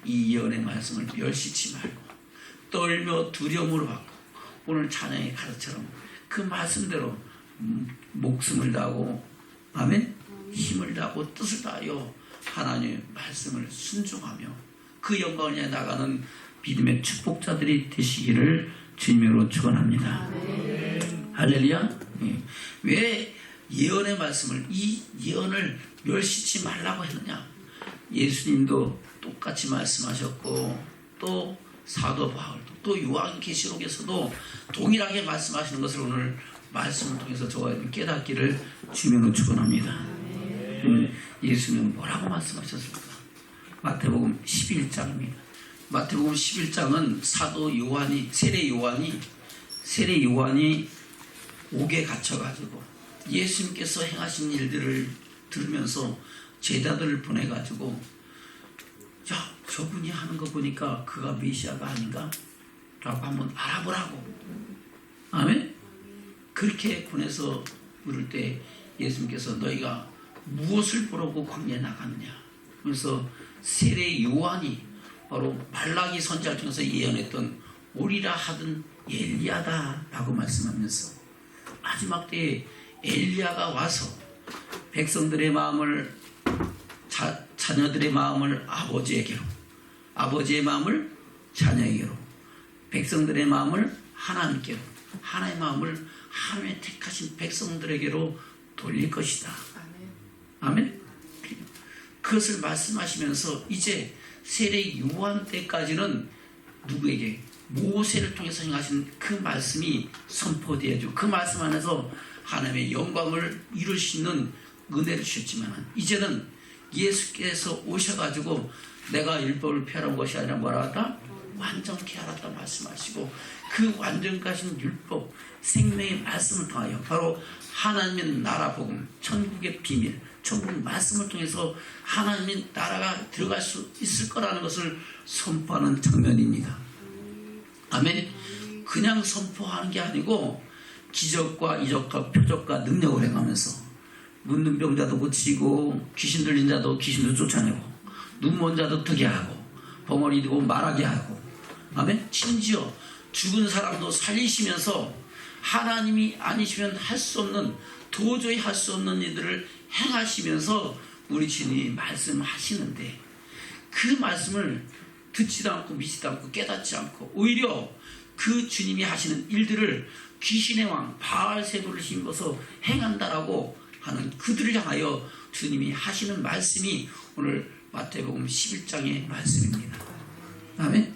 이 예언의 말씀을 멸시치 말고 떨며 두려움으로 받고 오늘 찬양의 가르처럼 그 말씀대로 목숨을 다하고 아멘 힘을 다하고 뜻을 다하여 하나님의 말씀을 순종하며 그 영광을 위해 나가는 믿음의 축복자들이 되시기를 주님으로 축원합니다. 할렐루야. 왜 예언의 말씀을 이 예언을 멸시치 말라고 했느냐. 예수님도 똑같이 말씀하셨고 또 사도 바울도 또 요한계시록에서도 동일하게 말씀하시는 것을 오늘 말씀을 통해서 저와 깨닫기를 주님으로 축원합니다. 예수님은 뭐라고 말씀하셨을까? 마태복음 11장입니다. 마태복음 11장은 사도 요한이 세례 요한이 옥에 갇혀가지고 예수님께서 행하신 일들을 들으면서 제자들을 보내가지고 야 저분이 하는 거 보니까 그가 메시아가 아닌가? 라고 한번 알아보라고. 아멘? 그렇게 보내서 물을 때 예수님께서 너희가 무엇을 보라고 광야에 나갔느냐. 그래서 세례 요한이 바로 말라기 선지자를 통해서 예언했던 오리라 하던 엘리야다 라고 말씀하면서 마지막 때에 엘리야가 와서 백성들의 마음을 자녀들의 마음을 아버지에게로 아버지의 마음을 자녀에게로 백성들의 마음을 하나님께로 하나님의 마음을 하나님의 택하신 백성들에게로 돌릴 것이다. 아멘. 그것을 말씀하시면서 이제 세례 요한 때까지는 누구에게 모세를 통해서 행하신 그 말씀이 선포되어지고 그 말씀 안에서 하나님의 영광을 이룰 수 있는 은혜를 주셨지만 이제는 예수께서 오셔가지고 내가 율법을 폐하는 것이 아니라 뭐라 하다? 완전케 하라다 말씀하시고 그 완전하신 율법 생명의 말씀을 통하여 바로 하나님의 나라 복음 천국의 비밀 천국 말씀을 통해서 하나님의 나라가 들어갈 수 있을 거라는 것을 선포하는 장면입니다. 아멘. 그냥 선포하는 게 아니고 기적과 이적과 표적과 능력을 행하면서 문둥 병자도 고치고 귀신 들린 자도 귀신도 쫓아내고 눈먼 자도 뜨게 하고 벙어리 들고 말하게 하고 아멘. 심지어 죽은 사람도 살리시면서 하나님이 아니시면 할 수 없는 도저히 할 수 없는 일들을 행하시면서 우리 주님이 말씀하시는데 그 말씀을 듣지도 않고 믿지도 않고 깨닫지 않고 오히려 그 주님이 하시는 일들을 귀신의 왕 바알세불을 힘입어서 행한다라고 하는 그들을 향하여 주님이 하시는 말씀이 오늘 마태복음 11장의 말씀입니다. 아멘.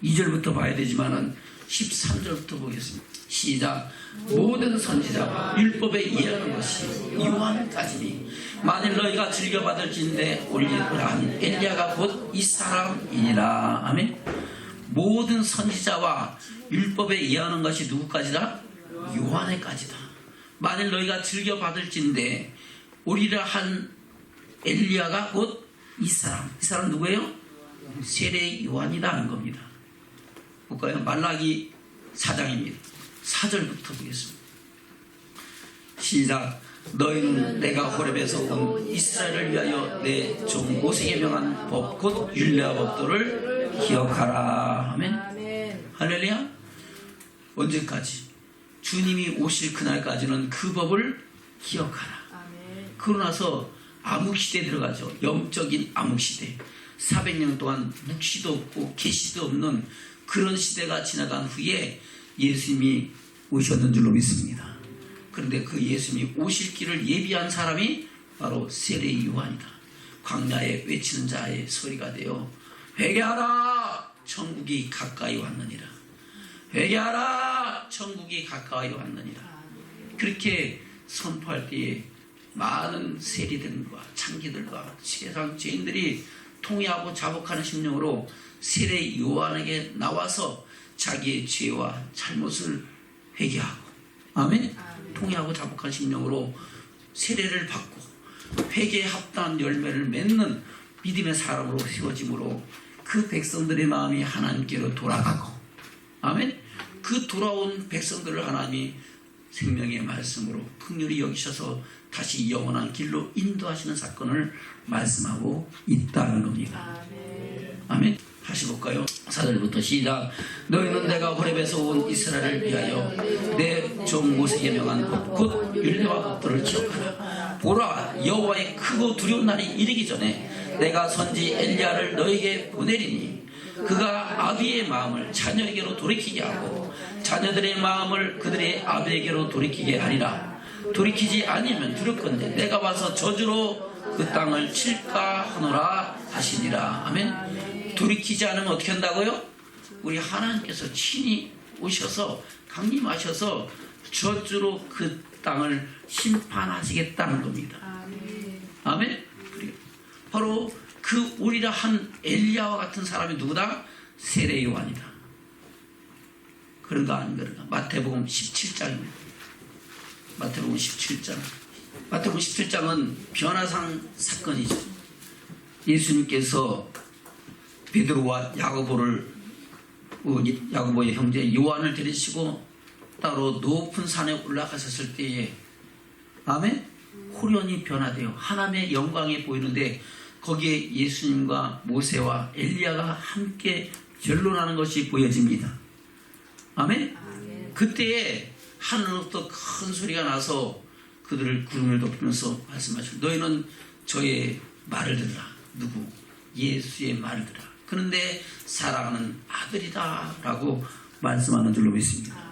2절부터 봐야 되지만은 13절부터 보겠습니다. 시작. 모든 선지자가 율법에 이해하는 것이 요한까지니 만일 너희가 즐겨받을진대 올리라 엘리야가 곧 이 사람이니라. 아멘. 모든 선지자와 율법에 이해하는 것이 누구까지다? 요한에까지다. 만일 너희가 즐겨받을진대 오리라 한 엘리야가 곧 이 사람 누구예요? 세례 요한이라는 겁니다. 볼까요? 말라기 4장입니다. 4절부터 보겠습니다. 시작. 너희는 내가 호렙에서 온 이스라엘을 위하여 내 종 모세에게 명한 법 곧 율례와 법도를 기억하라. 아멘. 할렐루야. 언제까지? 주님이 오실 그날까지는 그 법을 기억하라. 그러고 나서 암흑시대에 들어가죠. 영적인 암흑시대. 400년 동안 묵시도 없고 계시도 없는 그런 시대가 지나간 후에 예수님이 오셨는 줄로 믿습니다. 그런데 그 예수님이 오실 길을 예비한 사람이 바로 세례 요한이다. 광야에 외치는 자의 소리가 되어 회개하라 천국이 가까이 왔느니라. 회개하라 천국이 가까이 왔느니라. 그렇게 선포할 때에 많은 세리들과 창기들과 세상 죄인들이 통회하고 자복하는 심령으로 세례 요한에게 나와서 자기의 죄와 잘못을 회개하고 아멘. 통회하고 자복한 심령으로 세례를 받고 회개에 합당한 열매를 맺는 믿음의 사람으로 세워짐으로 그 백성들의 마음이 하나님께로 돌아가고 아멘. 그 돌아온 백성들을 하나님이 생명의 말씀으로 긍휼히 여기셔서 다시 영원한 길로 인도하시는 사건을 말씀하고 있다는 겁니다. 아멘. 다시 볼까요? 4절부터 시작. 너희는 내가 호렙에서 온 이스라엘을 위하여 내 종 모세에게 명한 법 곧 율례와 법도를 기억하라. 보라, 여호와의 크고 두려운 날이 이르기 전에 내가 선지 엘리야를 너에게 보내리니 그가 아비의 마음을 자녀에게로 돌이키게 하고 자녀들의 마음을 그들의 아비에게로 돌이키게 하리라. 돌이키지 아니면 두렵건대 내가 와서 저주로 그 땅을 칠까 하노라 하시니라. 아멘. 돌이키지 않으면 어떻게 한다고요? 우리 하나님께서 친히 오셔서 강림하셔서 저주로 그 땅을 심판하시겠다는 겁니다. 아멘. 바로 그 우리라 한 엘리야와 같은 사람이 누구다? 세례 요한이다. 그런가 안 그런가? 마태복음 17장입니다. 마태복음 17장. 마태복음 17장은 변화상 사건이죠. 예수님께서 베드로와 야고보의 형제 요한을 데리시고 따로 높은 산에 올라가셨을 때에 아멘? 호련히 변화되어 하나님의 영광이 보이는데 거기에 예수님과 모세와 엘리야가 함께 변론하는 것이 보여집니다. 아멘? 그때에 하늘로부터 큰 소리가 나서 그들을 구름을 덮으면서 말씀하시고 너희는 저의 말을 들으라. 누구? 예수의 말을 들으라. 그런데 사랑하는 아들이다 라고 말씀하는 줄로 믿습니다.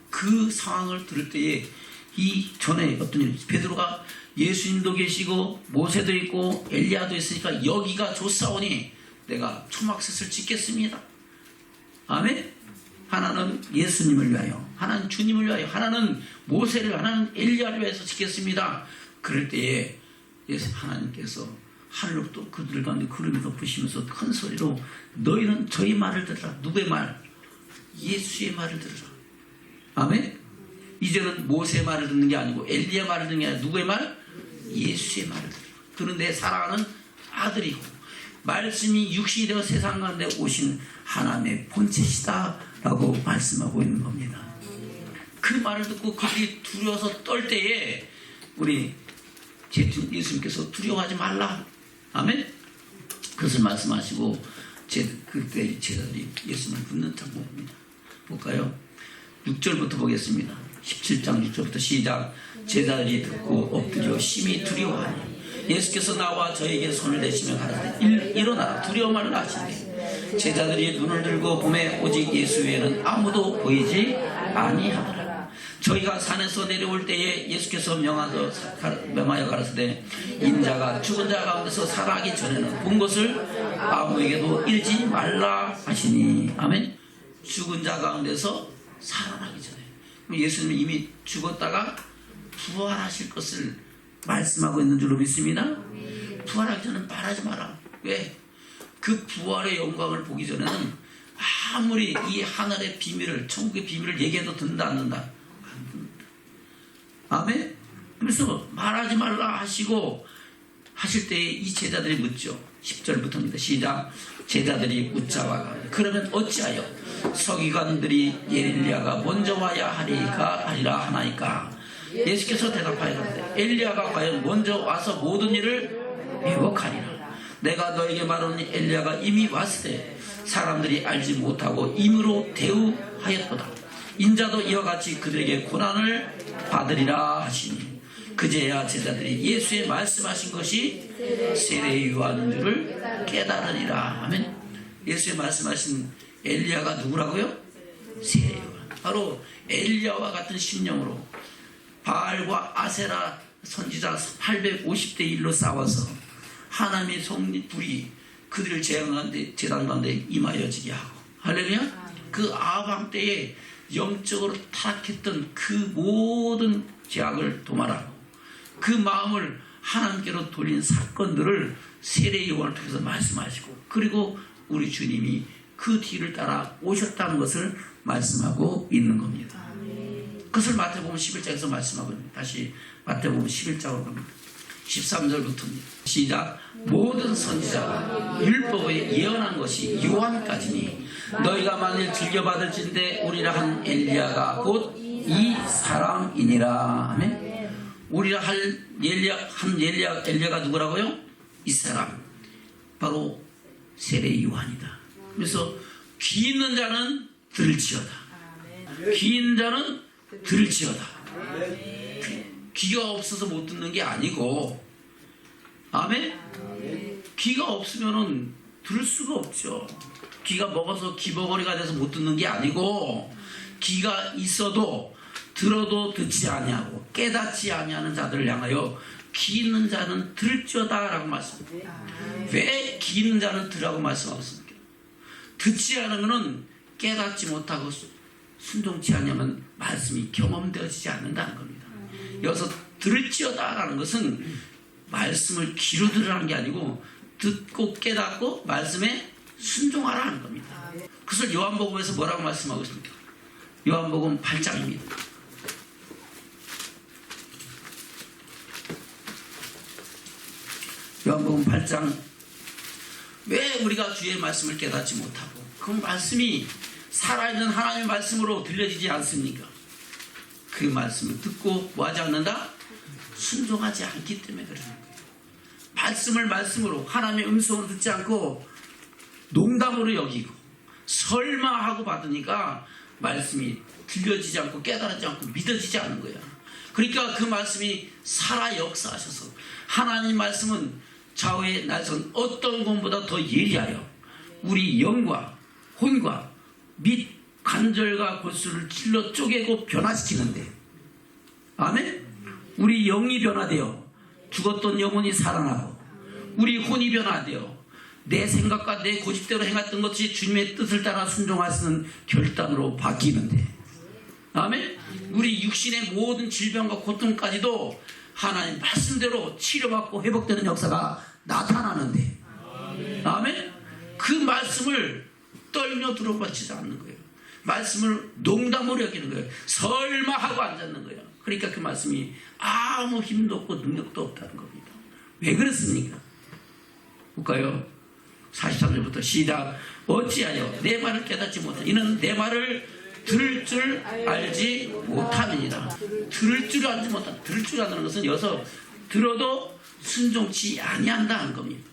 그 상황을 들을 때에 이 전에 어떤 일, 베드로가 예수님도 계시고 모세도 있고 엘리야도 있으니까 여기가 좋사오니 내가 초막셋을 짓겠습니다. 아멘. 하나는 예수님을 위하여, 하나는 주님을 위하여, 하나는 모세를, 하나는 엘리야를 위해서 짓겠습니다. 그럴 때에 하나님께서 하늘로부터 그들 가운데 구름이 덮으시면서 큰 소리로 너희는 저희 말을 들으라. 누구의 말? 예수의 말을 들으라. 아멘. 이제는 모세의 말을 듣는 게 아니고 엘리야 말을 듣는 게 아니라 누구의 말? 예수의 말을 들으라. 그는 내 사랑하는 아들이고 말씀이 육신이 되어 세상 가운데 오신 하나님의 본체시다 라고 말씀하고 있는 겁니다. 그 말을 듣고 그들이 두려워서 떨 때에 우리 예수님께서 두려워하지 말라. 아멘. 그것을 말씀하시고 그때 제자들이 예수님을 붙는 척 봅니다. 볼까요? 6절부터 보겠습니다. 17장 6절부터 시작. 제자들이 듣고 엎드려 심히 두려워하니 예수께서 나와 저에게 손을 대시며 가라사대 일어나라 두려워 말라 하시되 제자들이 눈을 들고 보매 오직 예수 외에는 아무도 보이지 아니하더라. 저희가 산에서 내려올 때에 예수께서 명하여 가라사대 인자가 죽은 자 가운데서 살아나기 전에는 본 것을 아무에게도 이르지 말라 하시니. 아멘. 죽은 자 가운데서 살아나기 전에 예수님은 이미 죽었다가 부활하실 것을 말씀하고 있는 줄로 믿습니다. 부활하기 전에 말하지 마라. 왜? 그 부활의 영광을 보기 전에는 아무리 이 하늘의 비밀을, 천국의 비밀을 얘기해도 듣는다 안 듣는다? 안 듣는다. 아멘? 그래서 말하지 말라 하시고 하실 때에 이 제자들이 묻죠. 10절부터입니다. 시작. 제자들이 묻자와 그러면 어찌하여 서기관들이 엘리야가 먼저 와야 하리라 하나이까? 예수께서 대답하여 엘리야가 과연 먼저 와서 모든 일을 회복하리라. 내가 너에게 말하노니 엘리야가 이미 왔을 때 사람들이 알지 못하고 임으로 대우하였도다. 인자도 이와 같이 그들에게 고난을 받으리라 하시니 그제야 제자들이 예수의 말씀하신 것이 세례 요한인 줄을 깨달으리라. 아멘. 예수의 말씀하신 엘리야가 누구라고요? 세례 요한. 바로 엘리야와 같은 신령으로 바알과 아세라 선지자 850대 1로 싸워서 하나님의 성불이 그들을 재단 가운데 임하여지게 하고 할렐루야. 그 아방 때에 영적으로 타락했던 그 모든 죄악을 도말하고 그 마음을 하나님께로 돌린 사건들을 세례 요한을 통해서 말씀하시고 그리고 우리 주님이 그 뒤를 따라 오셨다는 것을 말씀하고 있는 겁니다. 그것을 마태복음 11장에서 말씀하고 있습니다. 다시 마태복음 11장으로 갑니다. 13절부터입니다. 시작. 모든 선지자가 율법에 예언한 것이 요한까지니 너희가 만일 즐겨받을진대 우리라 한 엘리야가 곧 이 사람이니라. 아멘. 우리라 한 엘리야가 누구라고요? 이 사람. 바로 세례 요한이다. 그래서 귀 있는 자는 들을지어다. 귀 있는 자는 들을지어다. 귀가 없어서 못 듣는 게 아니고, 아멘? 귀가 없으면은 들을 수가 없죠. 귀가 먹어서 귀버거리가 돼서 못 듣는 게 아니고, 귀가 있어도 들어도 듣지 아니하고 깨닫지 아니하는 자들을 향하여 귀 있는 자는 들을지어다라고 말씀합니다. 왜 귀 있는 자는 들으라고 말씀하셨습니까? 듣지 않으면 깨닫지 못하고 순종치 않으면 말씀이 경험되어지지 않는다는 겁니다. 여기서 들을지어다라는 것은 말씀을 귀로 들으라는 게 아니고 듣고 깨닫고 말씀에 순종하라는 겁니다. 그것을 요한복음에서 뭐라고 말씀하고 있습니까? 요한복음 8장입니다. 요한복음 8장. 왜 우리가 주의 말씀을 깨닫지 못하고 그 말씀이 살아있는 하나님의 말씀으로 들려지지 않습니까? 그 말씀을 듣고 뭐하지 않는다? 순종하지 않기 때문에 그러는 거예요. 말씀을 말씀으로 하나님의 음성으로 듣지 않고 농담으로 여기고 설마하고 받으니까 말씀이 들려지지 않고 깨달아지지 않고 믿어지지 않는 거예요. 그러니까 그 말씀이 살아 역사하셔서 하나님 말씀은 좌우의 날선 어떤 것보다 더 예리하여 우리 영과 혼과 및 관절과 골수를 찔러 쪼개고 변화시키는데, 아멘? 우리 영이 변화되어 죽었던 영혼이 살아나고 우리 혼이 변화되어 내 생각과 내 고집대로 행했던 것이 주님의 뜻을 따라 순종하시는 결단으로 바뀌는데, 아멘? 우리 육신의 모든 질병과 고통까지도 하나님 말씀대로 치료받고 회복되는 역사가 나타나는데, 아멘? 그 말씀을 떨며 들어받지 않는 거예요. 말씀을 농담으로 여기는 거예요. 설마 하고 앉았는 거예요. 그러니까 그 말씀이 아무 힘도 없고 능력도 없다는 겁니다. 왜 그렇습니까? 볼까요? 43절부터 시작. 어찌하여 내 말을 깨닫지 못하, 이는 내 말을 들을 줄 알지 못함이니라. 들을 줄 알지 못함. 들을 줄 아는 것은 여기서 들어도 순종치 아니한다는 겁니다.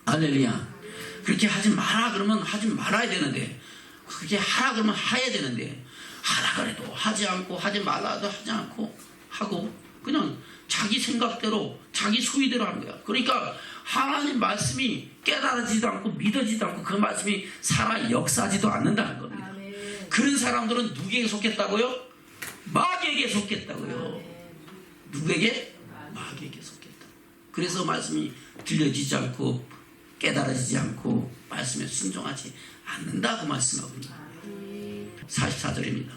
할렐루야. 그렇게 하지 마라 그러면 하지 말아야 되는데, 그렇게 하라 그러면 해야 되는데, 하라 그래도 하지 않고 하지 말라도 하지 않고 하고 그냥 자기 생각대로 자기 소위대로 하는 거야. 그러니까 하나님 말씀이 깨달아지지도 않고 믿어지지도 않고 그 말씀이 살아 역사하지도 않는다는 겁니다. 그런 사람들은 누구에게 속했다고요? 마귀에게 속했다고요. 누구에게? 마귀에게 속했다. 그래서 말씀이 들려지지 않고 깨달아지지 않고 말씀에 순종하지 않는다고 말씀하고 있는 거예요. 44절입니다.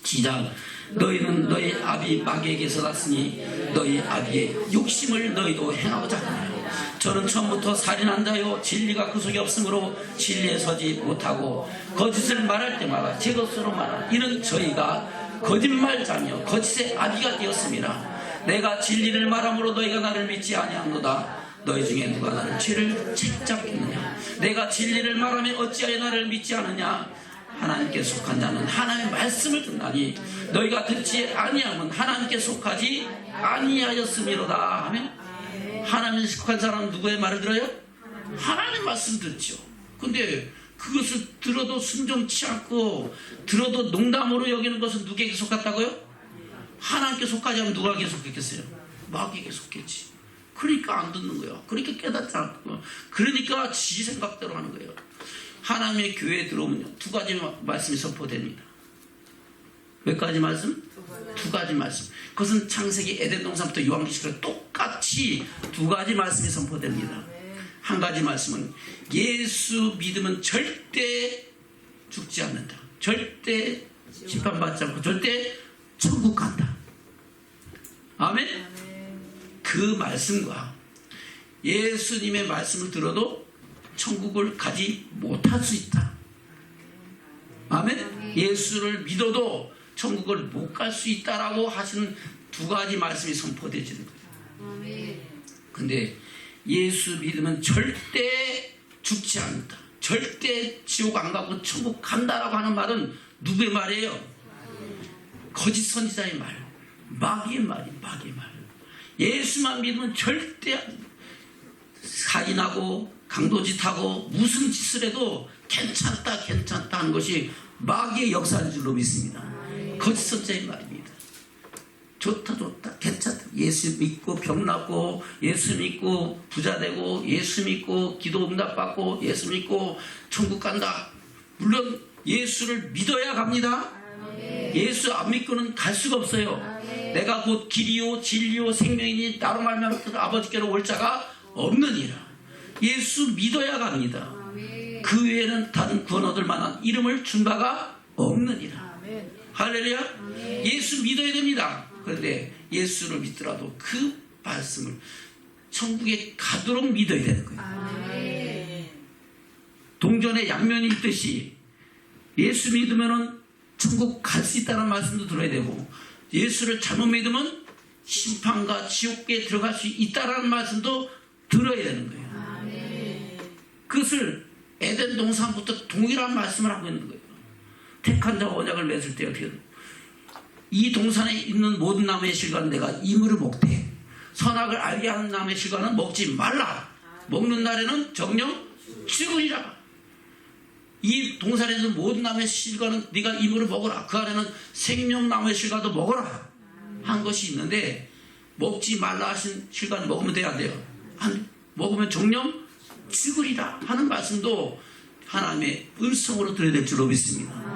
시작. 너희는 너희 아비 마귀에게서 났으니 너희 아비의 욕심을 너희도 행하고자 하느냐. 저는 처음부터 살인한 자요 진리가 그 속에 없으므로 진리에 서지 못하고 거짓을 말할 때마다 제 것으로 말하라. 이는 저희가 거짓말자며 거짓의 아비가 되었습니다. 내가 진리를 말함으로 너희가 나를 믿지 아니하노다. 너희 중에 누가 나를 죄를 책잡겠느냐. 내가 진리를 말하면 어찌하여 나를 믿지 않느냐. 하나님께 속한 자는 하나님의 말씀을 듣나니 너희가 듣지 아니하면 하나님께 속하지 아니하였음이로다 하면, 하나님께 속한 사람은 누구의 말을 들어요? 하나님 말씀 듣죠. 근데 그것을 들어도 순종치 않고 들어도 농담으로 여기는 것은 누구에게 속았다고요? 하나님께 속하지 않으면 누구에게 속했겠어요? 마귀에게 속했지. 그러니까 안 듣는 거예요. 그러니까 깨닫지 않고, 그러니까 지 생각대로 하는 거예요. 하나님의 교회에 들어오면요, 두 가지 말씀이 선포됩니다. 몇 가지 말씀? 두 가지 말씀. 그것은 창세기 에덴 동산부터 요한계시록 똑같이 두 가지 말씀이 선포됩니다. 한 가지 말씀은 예수 믿으면 절대 죽지 않는다. 절대 심판받지 않고 절대 천국 간다. 아멘? 그 말씀과 예수님의 말씀을 들어도 천국을 가지 못할 수 있다. 아멘? 예수를 믿어도 천국을 못 갈 수 있다라고 하시는 두 가지 말씀이 선포되지는 거예요. 근데 예수 믿으면 절대 죽지 않는다. 절대 지옥 안 가고 천국 간다라고 하는 말은 누구의 말이에요? 거짓 선지자의 말, 마귀의 말이, 마귀의 말. 예수만 믿으면 절대 살인하고 강도짓하고 무슨 짓을 해도 괜찮다 하는 것이 마귀의 역사인 줄로 믿습니다. 거짓 선자의 말입니다. 좋다 괜찮다, 예수 믿고 병 낫고, 예수 믿고 부자 되고, 예수 믿고 기도 응답 받고, 예수 믿고 천국 간다. 물론 예수를 믿어야 갑니다. 예수 안 믿고는 갈 수가 없어요. 내가 곧 길이요 진리요 생명이니 나로 말미암아 아버지께로 올 자가 없느니라. 예수 믿어야 갑니다. 그 외에는 다른 구원 얻을 만한 이름을 준 바가 없느니라. 할렐루야. 예수 믿어야 됩니다. 그런데 예수를 믿더라도 그 말씀을 천국에 가도록 믿어야 되는 거예요. 동전의 양면이 있듯이 예수 믿으면 천국 갈 수 있다는 말씀도 들어야 되고, 예수를 잘못 믿으면 심판과 지옥에 들어갈 수 있다는 말씀도 들어야 되는 거예요. 그것을 에덴 동산부터 동일한 말씀을 하고 있는 거예요. 택한 자가 언약을 맺을 때 어떻게 돼요? 이 동산에 있는 모든 나무의 실과는 내가 이물을 먹되 선악을 알게 하는 나무의 실과는 먹지 말라. 먹는 날에는 정령 죽으리라. 이 동산에 있는 모든 나무의 실과는 네가 이물을 먹어라. 그 안에는 생명나무의 실과도 먹어라 한 것이 있는데, 먹지 말라 하신 실과는 먹으면 돼야 안 돼요? 먹으면 정령 죽으리라 하는 말씀도 하나님의 음성으로 들어야 될 줄로 믿습니다.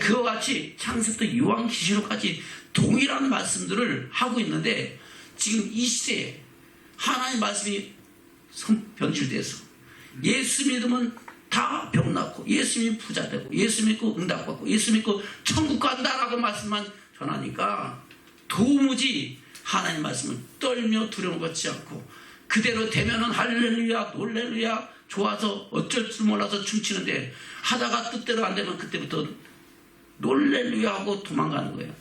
그와 같이 창세부터 요한계시록까지 동일한 말씀들을 하고 있는데, 지금 이 시대에 하나님의 말씀이 변질돼서 예수 믿으면 다 병 낫고, 예수 믿으면 부자 되고, 예수 믿고 응답 받고, 예수 믿고 천국 간다라고 말씀만 전하니까 도무지 하나님 말씀을 떨며 두려움 갖지 않고, 그대로 되면은 할렐루야 놀렐루야 좋아서 어쩔 줄 몰라서 춤추는데, 하다가 뜻대로 안 되면 그때부터 놀렐루야 하고 도망가는 거예요.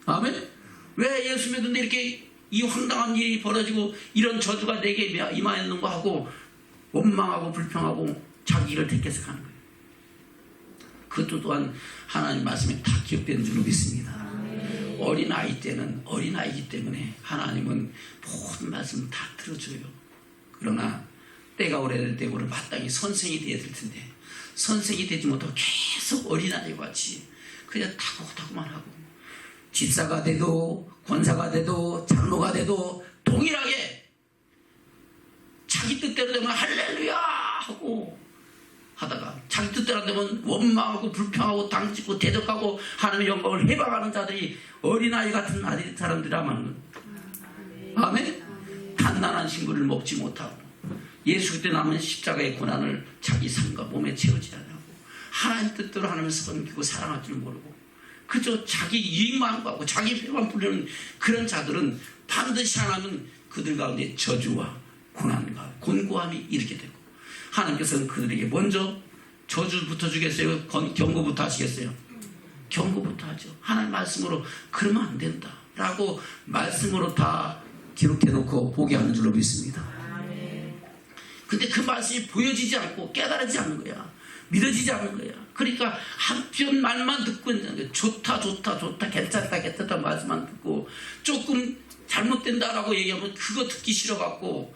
아멘. 왜 예수 믿는데 이렇게 이 황당한 일이 벌어지고 이런 저주가 내게 임하였는가 하고 원망하고 불평하고 자기 일을 택해서 가는 거예요. 그것도 또한 하나님 말씀에 다 기억되는 줄로 믿습니다. 어린아이 때는 어린아이기 때문에 하나님은 모든 말씀을 다 들어줘요. 그러나 때가 오래될 때 우리 마땅히 선생이 되어야 될 텐데, 선생이 되지 못하고 계속 어린아이와 같이 그냥 타고만 하고, 집사가 돼도 권사가 돼도 장로가 돼도 동일하게 자기 뜻대로 되면 할렐루야 하고 하다가 자기 뜻대로 안 되면 원망하고 불평하고 당짓고 대적하고 하나님의 영광을 해방하는 자들이 어린아이 같은 사람들이라면, 아멘. 단단한 신구를 먹지 못하고 예수 그때 남은 십자가의 고난을 자기 삶과 몸에 채우지 않고 하나님 뜻대로 하나님을 섬기고 사랑할 줄 모르고 그저 자기 이익만 하고 자기 배만 부르는 그런 자들은 반드시 하나님은 그들 가운데 저주와 고난과 곤고함이 이르게 되고, 하나님께서는 그들에게 먼저 저주부터 주겠어요? 경고부터 하시겠어요? 경고부터 하죠. 하나님 말씀으로 그러면 안 된다 라고 말씀으로 다 기록해 놓고 보게 하는 줄로 믿습니다. 근데 그 말씀이 보여지지 않고 깨달아지지 않는 거야. 믿어지지 않는 거야. 그러니까 한편 말만 듣고 있는 거야. 좋다 괜찮다 말씀만 듣고, 조금 잘못된다라고 얘기하면 그거 듣기 싫어갖고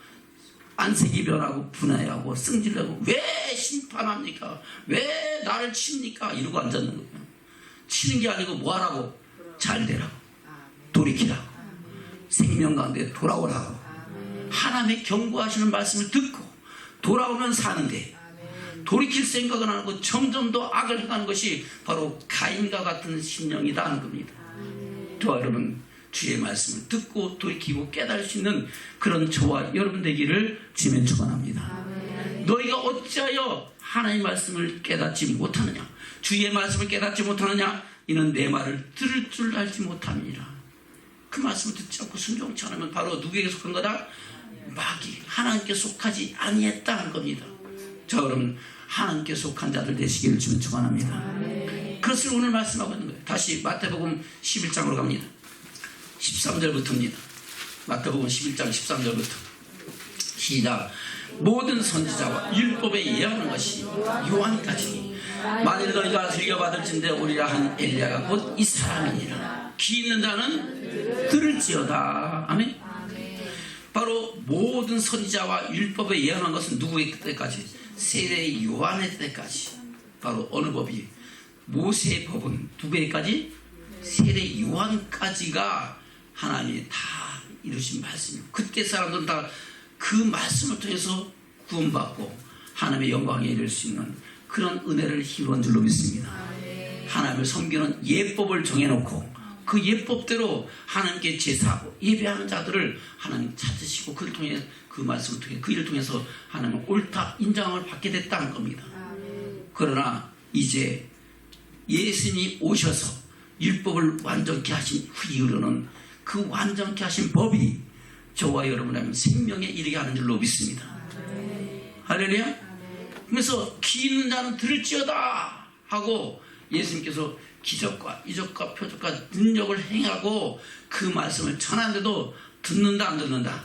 안색이 변하고 분해하고 승질내고, 왜 심판합니까? 왜 나를 칩니까? 이러고 앉았는 거예요. 치는 게 아니고 뭐 하라고? 잘 되라고, 돌이키라고, 생명 가운데 돌아오라고, 하나님의 경고하시는 말씀을 듣고 돌아오면 사는데, 돌이킬 생각은 안 하고 점점 더 악을 행하는 것이 바로 가인과 같은 심령이다 하는 겁니다. 저 여러분, 주의 말씀을 듣고 돌이키고 깨달을 수 있는 그런 저와 여러분 되기를 주면 축원합니다. 너희가 어찌하여 하나님의 말씀을 깨닫지 못하느냐? 주의 말씀을 깨닫지 못하느냐? 이는 내 말을 들을 줄 알지 못함이니라. 그 말씀을 듣지 않고 순종치 않으면 바로 누구에게 속한 거다? 마귀, 하나님께 속하지 아니했다는 겁니다. 자, 여러분, 하나님께 속한 자들 되시기를 주면 축원합니다. 그것을 오늘 말씀하고 있는 거예요. 다시 마태복음 11장으로 갑니다. 13절부터입니다. 마태복음 11장 13절부터 시작. 모든 선지자와 율법에 예언하는 것이 요한까지니 만일 너희가 들려받을진대 오리라 한 엘리야가 곧 이 사람이니라. 귀 있는 자는 들을지어다. 아멘. 바로 모든 선지자와 율법에 예언한 것은 누구의 때까지? 세례 요한의 때까지. 바로 어느 법이? 모세의 법은 누구에까지? 세례 요한까지가 하나님이 다 이루신 말씀이에요. 그때 사람들은 다 그 말씀을 통해서 구원받고 하나님의 영광에 이를 수 있는 그런 은혜를 힘입은 줄로 믿습니다. 하나님을 섬기는 예법을 정해놓고 그 예법대로 하나님께 제사하고 예배하는 자들을 하나님 찾으시고 그를 통해 그 말씀을 통해 그 일을 통해서 하나님은 옳다 인정을 받게 됐다는 겁니다. 그러나 이제 예수님이 오셔서 율법을 완전케 하신 후 이후로는 그 완전케 하신 법이 저와 여러분의 생명에 이르게 하는 줄로 믿습니다. 할렐루야. 그래서 귀 있는 자는 들을지어다 하고 예수님께서 기적과 이적과 표적과 능력을 행하고 그 말씀을 전하는데도 듣는다 안 듣는다?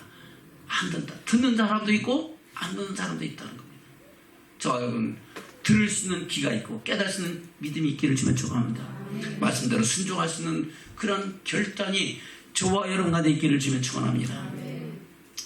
안 듣는다. 듣는 사람도 있고 안 듣는 사람도 있다는 겁니다. 저와 여러분 들을 수 있는 귀가 있고 깨달을 수 있는 믿음이 있기를 주면 축원합니다. 말씀대로 순종할 수 있는 그런 결단이 저와 여러분 가운데 있기를 주면 축원합니다.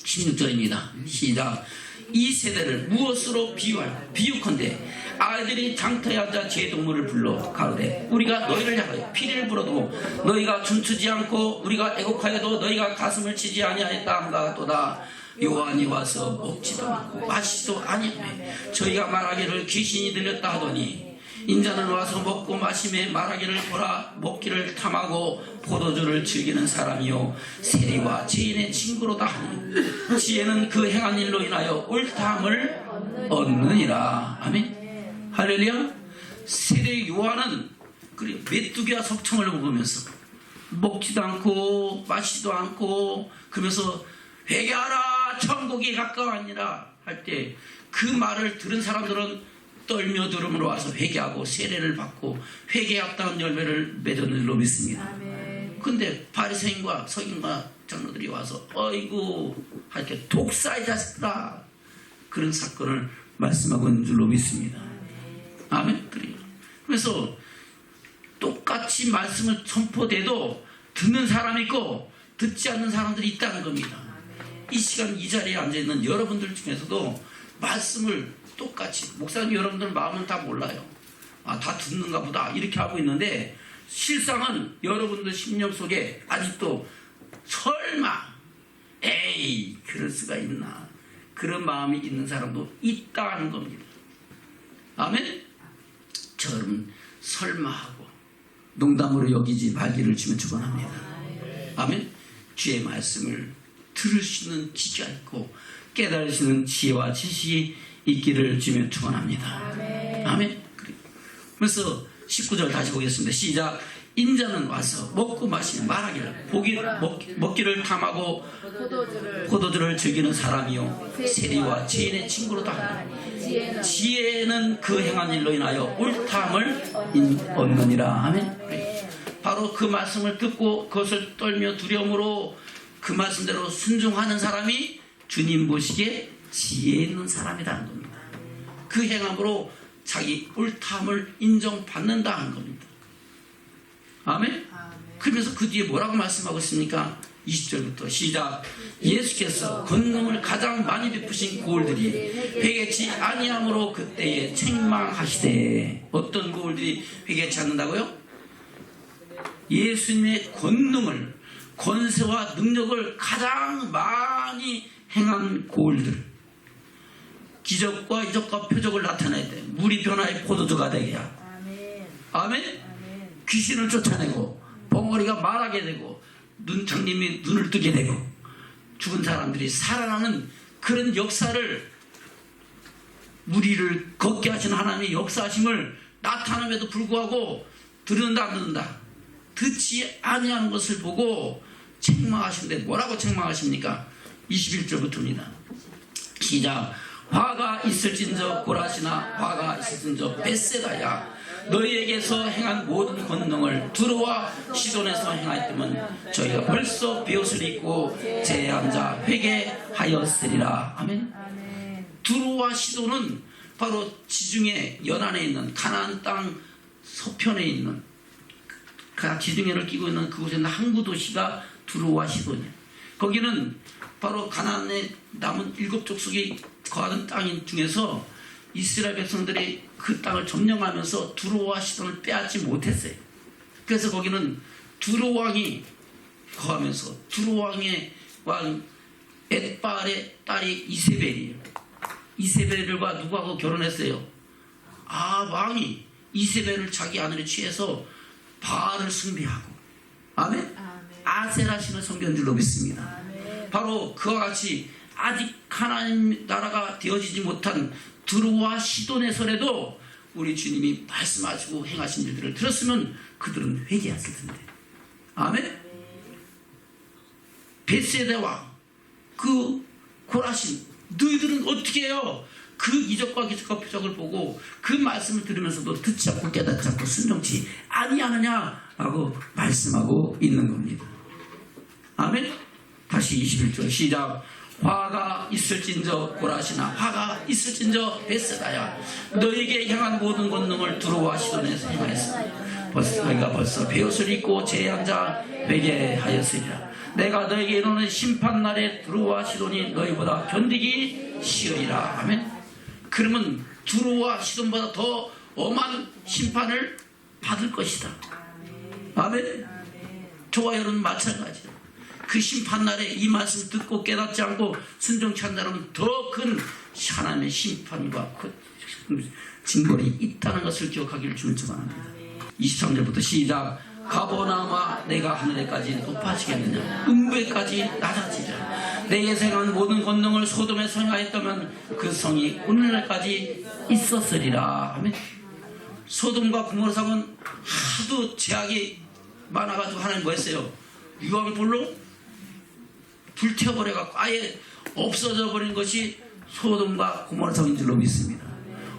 16절입니다. 시작. 이 세대를 무엇으로 비유컨대 아이들이 장터에 앉아 제 동물을 불러 가로되 우리가 너희를 향하여 피리를 불어도 너희가 춤추지 않고 우리가 애곡하여도 너희가 가슴을 치지 아니하였다 함과 같도다. 요한이 와서 먹지도 않고 마시지도 아니하며 저희가 말하기를 귀신이 들렸다 하더니 인자는 와서 먹고 마시며 말하기를 보라 먹기를 탐하고 포도주를 즐기는 사람이요 세리와 죄인의 친구로다 하니 지혜는 그 행한 일로 인하여 옳다함을 얻느니라. 아멘. 할렐루야. 세례 요한은 메뚜기와 석청을 먹으면서 먹지도 않고 마시지도 않고 그러면서 회개하라 천국이 가까웠니라 할 때 그 말을 들은 사람들은 떨며 들음으로 와서 회개하고 세례를 받고 회개했다는 열매를 맺은 줄로 믿습니다. 근데 바리새인과 서기관과 장로들이 와서 어이구 할때 독사의 자식들아 그런 사건을 말씀하고 있는 줄로 믿습니다. 아멘. 그래서 똑같이 말씀을 선포돼도 듣는 사람이 있고 듣지 않는 사람들이 있다는 겁니다. 이 시간 이 자리에 앉아있는 여러분들 중에서도 말씀을 똑같이 목사님 여러분들 마음은 다 몰라요. 다 듣는가 보다 이렇게 하고 있는데 실상은 여러분들 심령 속에 아직도 설마 에이 그럴 수가 있나 그런 마음이 있는 사람도 있다는 겁니다. 아멘. 저는 설마하고 농담으로 여기지 말기를 주면 축원합니다. 아멘. 주의 말씀을 들을 수 있는 지혜가 있고 깨달을 수 있는 지혜와 지식이 있기를 주면 축원합니다. 아멘. 그래서 19절 다시 보겠습니다. 시작. 인자는 와서 먹고 마시며 말하기를 먹기를 탐하고 포도주를 즐기는 사람이요 세리와 죄인의 친구로다 하니 지혜는 그 행한 일로 인하여 옳다함을 얻느니라. 아멘. 바로 그 말씀을 듣고 그것을 떨며 두려움으로 그 말씀대로 순종하는 사람이 주님 보시기에 지혜 있는 사람이라는 겁니다. 그 행함으로 자기 옳다함을 인정받는다는 겁니다. 아멘. 그러면서 그 뒤에 뭐라고 말씀하고 있습니까? 20절부터 시작. 예수께서 권능을 가장 많이 베푸신 고을들이 회개치 아니함으로 그때에 책망하시되. 어떤 고을들이 회개치 않는다고요? 예수님의 권능을 권세와 능력을 가장 많이 행한 고을들, 기적과 이적과 표적을 나타내야 돼. 물이 변화의 포도주가 되게 하고, 아멘. 귀신을 쫓아내고 벙어리가 말하게 되고 장님이 눈을 뜨게 되고 죽은 사람들이 살아나는 그런 역사를 무리를 걷게 하신 하나님의 역사하심을 나타남에도 불구하고 들은다 안 듣는다 듣지 아니하는 것을 보고 책망하시는데 뭐라고 책망하십니까? 21절부터입니다. 시작. 화가 있을진저 고라시나 화가 있을진저 벳세다야 너희에게서 행한 모든 권능을 두루와 시돈에서 행하였다면 저희가 벌써 비옷을 입고 제에 앉아 회개하였으리라. 아멘. 두루와 시돈은 바로 지중해 연안에 있는 가나안 땅 서편에 있는 지중해를 끼고 있는 그곳에 있는 항구 도시가 두루와 시돈이에요. 거기는 바로 가나안의 남은 7족속이 거하는 땅 중에서 이스라엘 백성들이 그 땅을 점령하면서 두로와 시돈을 빼앗지 못했어요. 그래서 거기는 두로 왕이 거하면서 두로 왕의 왕 엣바알의 딸이 이세벨이에요. 이세벨과 누구하고 결혼했어요? 왕이 이세벨을 자기 아내로 취해서 바알을 숭배하고, 아멘? 아세라 신을 섬기는 줄로 믿습니다. 바로 그와 같이 아직 하나님 나라가 되어지지 못한 두로와 시돈의 설에도 우리 주님이 말씀하시고 행하신 일들을 들었으면 그들은 회개했을 텐데. 아멘? 벳세다와 그 고라신, 너희들은 어떻게 해요? 그 이적과 기적과 표적을 보고 그 말씀을 들으면서도 듣지 않고 깨닫지 않고 순종치 아니하느냐라고 말씀하고 있는 겁니다. 아멘? 다시 21절 시작. 화가 있을진저 고라시나 화가 있을진저 벳세다야 너에게 향한 모든 권능을 두로와 시돈에서 행하였으니 너희가 벌써 베옷을 입고 재앙자 되게 하였으리라. 내가 너에게 이르는 심판날에 두로와 시돈이 너희보다 견디기 쉬우리라. 아멘. 그러면 두로와 시돈보다 더 엄한 심판을 받을 것이다. 아멘. 저와 여러분 마찬가지다. 그 심판날에 이 말씀 듣고 깨닫지 않고 순종치 않는다면 더 큰 하나님의 심판과 징벌이 있다는 것을 기억하기를 주는 축원합니다. 23절부터 시작. 가버나움아 내가 하늘에까지 높아지겠느냐 음부에까지 낮아지자. 내게 행한 모든 권능을 소돔에 성행하였다면 그 성이 오늘날까지 있었으리라. 아멘. 소돔과 고모라 성은 하도 죄악이 많아가지고 하나님 뭐 했어요? 유황불로 불태워버려갖고 아예 없어져 버린 것이 소돔과 고모라 성인 줄로 믿습니다.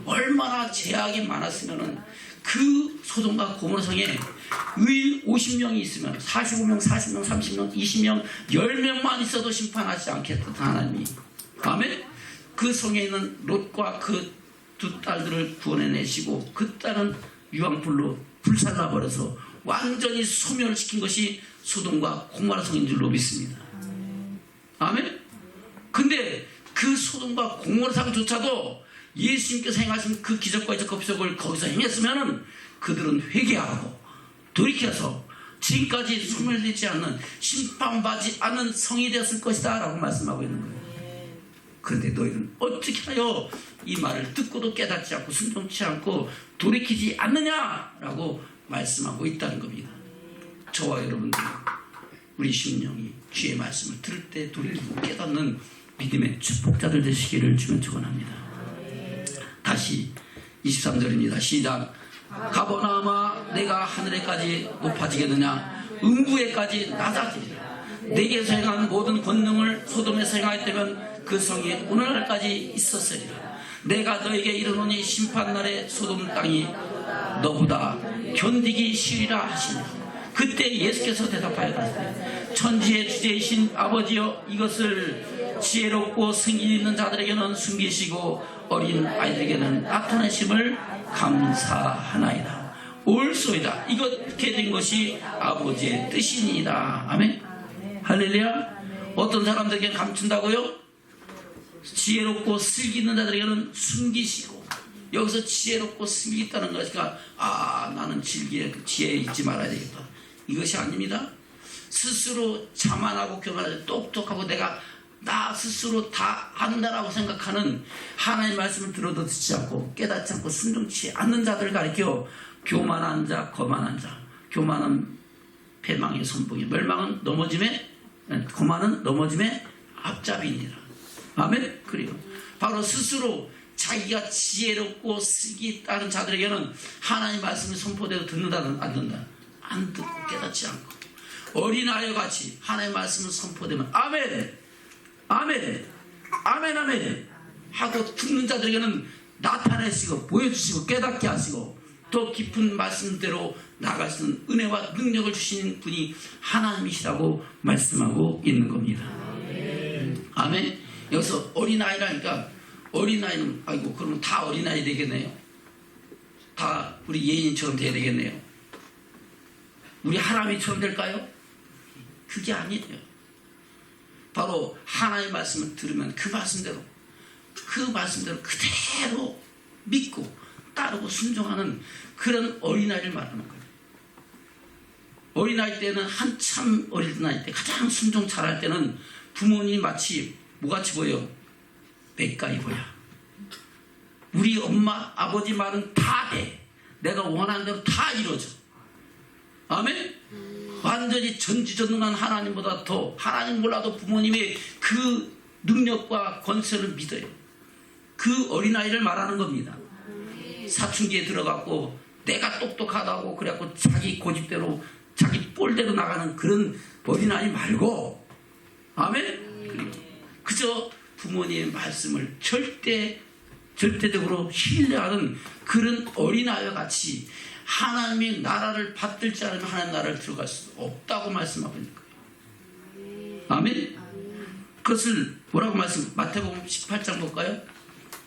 얼마나 죄악이 많았으면은 그 소돔과 고모라 성에 의 50명이 있으면 45명, 40명, 30명, 20명, 10명만 있어도 심판하지 않겠다 하나님이. 아멘. 그 성에 있는 롯과 그 두 딸들을 구원해내시고 그 딸은 유황불로 불살라버려서 완전히 소멸시킨 것이 소돔과 고모라 성인 줄로 믿습니다. 아멘. 근데 그 소돔과 고모라 성조차도 예수님께서 행하신 그 기적과 이적 표적을 거기서 행했으면은 그들은 회개하고 돌이켜서 지금까지 소멸되지 않는 심판받지 않는 성이 되었을 것이다 라고 말씀하고 있는 거예요. 그런데 너희는 어떻게 하여 이 말을 듣고도 깨닫지 않고 순종치 않고 돌이키지 않느냐라고 말씀하고 있다는 겁니다. 저와 여러분들 우리 심령이 주의 말씀을 들을 때 돌이키고 깨닫는 믿음의 축복자들 되시기를 주면 축원합니다. 다시 23절입니다. 시작. 가버나움아 내가 하늘에까지 높아지겠느냐 음부에까지 낮아지리라. 내게서 행한 모든 권능을 소돔에서 행하였다면 그 성이 오늘날까지 있었으리라. 내가 너에게 이르노니 심판날에 소돔 땅이 너보다 견디기 쉬리라 하시니 그때 예수께서 대답하였다. 천지의 주제이신 아버지여 이것을 지혜롭고 승리 있는 자들에게는 숨기시고 어린 아이들에게는 나타내심을 감사하나이다. 옳소이다. 이렇게 된 것이 아버지의 뜻이니이다. 아멘. 할렐루야. 어떤 사람들에게 감춘다고요? 지혜롭고 슬기 있는 자들에게는 숨기시고. 여기서 지혜롭고 슬기 있다는 것이니까 나는 지혜에 잊지 말아야 되겠다. 이것이 아닙니다. 스스로 자만하고 교만하고 똑똑하고 내가 나 스스로 다 안다라고 생각하는 하나님의 말씀을 들어도 듣지 않고 깨닫지 않고 순종치 않는 자들을 가리켜 교만한 자, 거만한 자. 교만은 패망의 선봉이, 멸망은 넘어짐에, 거만은 넘어짐의 앞잡이니라. 아멘. 그리고 바로 스스로 자기가 지혜롭고 슬기 있다는 자들에게는 하나님 말씀이 선포되어 듣는다 안 듣는다? 안 듣고 깨닫지 않고 어린아이와 같이 하나님 말씀을 선포되면 아멘 아멘 아멘 아멘 하고 듣는 자들에게는 나타내시고 보여주시고 깨닫게 하시고 더 깊은 말씀대로 나아갈 수 있는 은혜와 능력을 주시는 분이 하나님이시라고 말씀하고 있는 겁니다. 아멘. 여기서 어린아이라니까 어린아이는 아이고 그러면 다 어린아이 되겠네요. 다 우리 예인처럼 돼야 되겠네요. 우리 하나님처럼 될까요? 그게 아니에요. 바로 하나님의 말씀을 들으면 그 말씀대로 그대로 믿고 따르고 순종하는 그런 어린아이를 말하는 거예요. 어린아이 때는 한참 어린아이 때 가장 순종 잘할 때는 부모님이 마치 뭐같이 보여? 맥가이 보여. 우리 엄마 아버지 말은 다 돼. 내가 원하는 대로 다 이루어져. 아멘? 완전히 전지전능한 하나님보다 더 하나님 몰라도 부모님의 그 능력과 권세를 믿어요. 그 어린아이를 말하는 겁니다. 사춘기에 들어갔고 내가 똑똑하다고 그래갖고 자기 고집대로 자기 꼴대로 나가는 그런 어린아이 말고, 아멘? 그저 부모님의 말씀을 절대적으로 신뢰하는 그런 어린아이와 같이 하나님의 나라를 받들지 않으면 하나님 나라를 들어갈 수 없다고 말씀하고 있는 거예요. 아멘? 그것을 뭐라고 마태복음 18장 볼까요?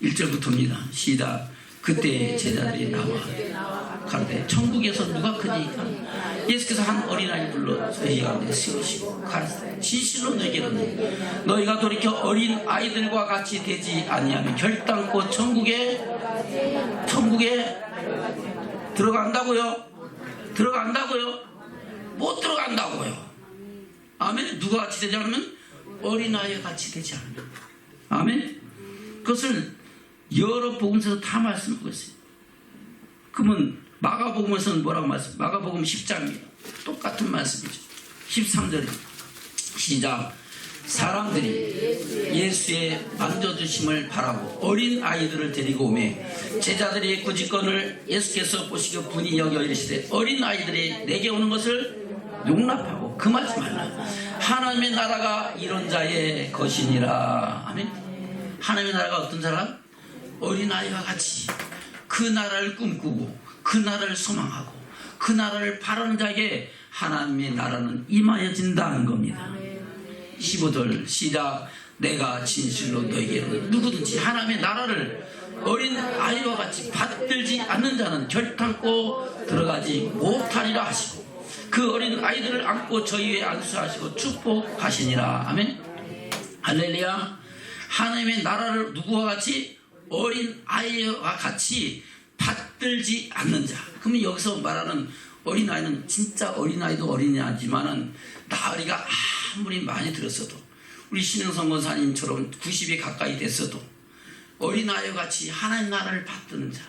1절부터입니다. 시작. 그때 제자들이 나와 가로되 천국에서 누가 크니까 예수께서 한 어린아이를 불러 저희 가운데 세우시고 가르치되 진실로 너희에게 이르노니 너희가 돌이켜 어린 아이들과 같이 되지 아니하면 결단코 천국에 들어간다고요? 못 들어간다고요. 아멘? 누가 같이 되지 않으면 어린아이와 같이 되지 않으면. 아멘? 그것을 여러 복음서에서 다 말씀하고 있어요. 그러면 마가복음에서는 뭐라고 말씀? 마가복음 10장입니다. 똑같은 말씀이죠. 13절입니다. 시작. 사람들이 예수의 만져주심을 바라고 어린 아이들을 데리고 오매 제자들이 그 직권을 예수께서 보시고 분이 여겨 이르시되 어린 아이들이 내게 오는 것을 용납하고 금하지 말라. 하나님의 나라가 이런 자의 것이니라. 아멘. 하나님의 나라가 어떤 사람? 어린아이와 같이 그 나라를 꿈꾸고 그 나라를 소망하고 그 나라를 바라는 자에게 하나님의 나라는 임하여진다는 겁니다. 15절 시작. 내가 진실로 너에게 누구든지 하나님의 나라를 어린아이와 같이 받들지 않는 자는 결단코 들어가지 못하리라 하시고 그 어린아이들을 안고 저희 위에 안수하시고 축복하시니라. 아멘. 할렐루야. 하나님의 나라를 누구와 같이? 어린아이와 같이 받들지 않는 자. 그러면 여기서 말하는 어린아이는 진짜 어린아이도 어린아이지만은 나이가 아무리 많이 들었어도 우리 신흥성 권사님처럼 90이 가까이 됐어도 어린아이와 같이 하나님 나라를 받드는 자,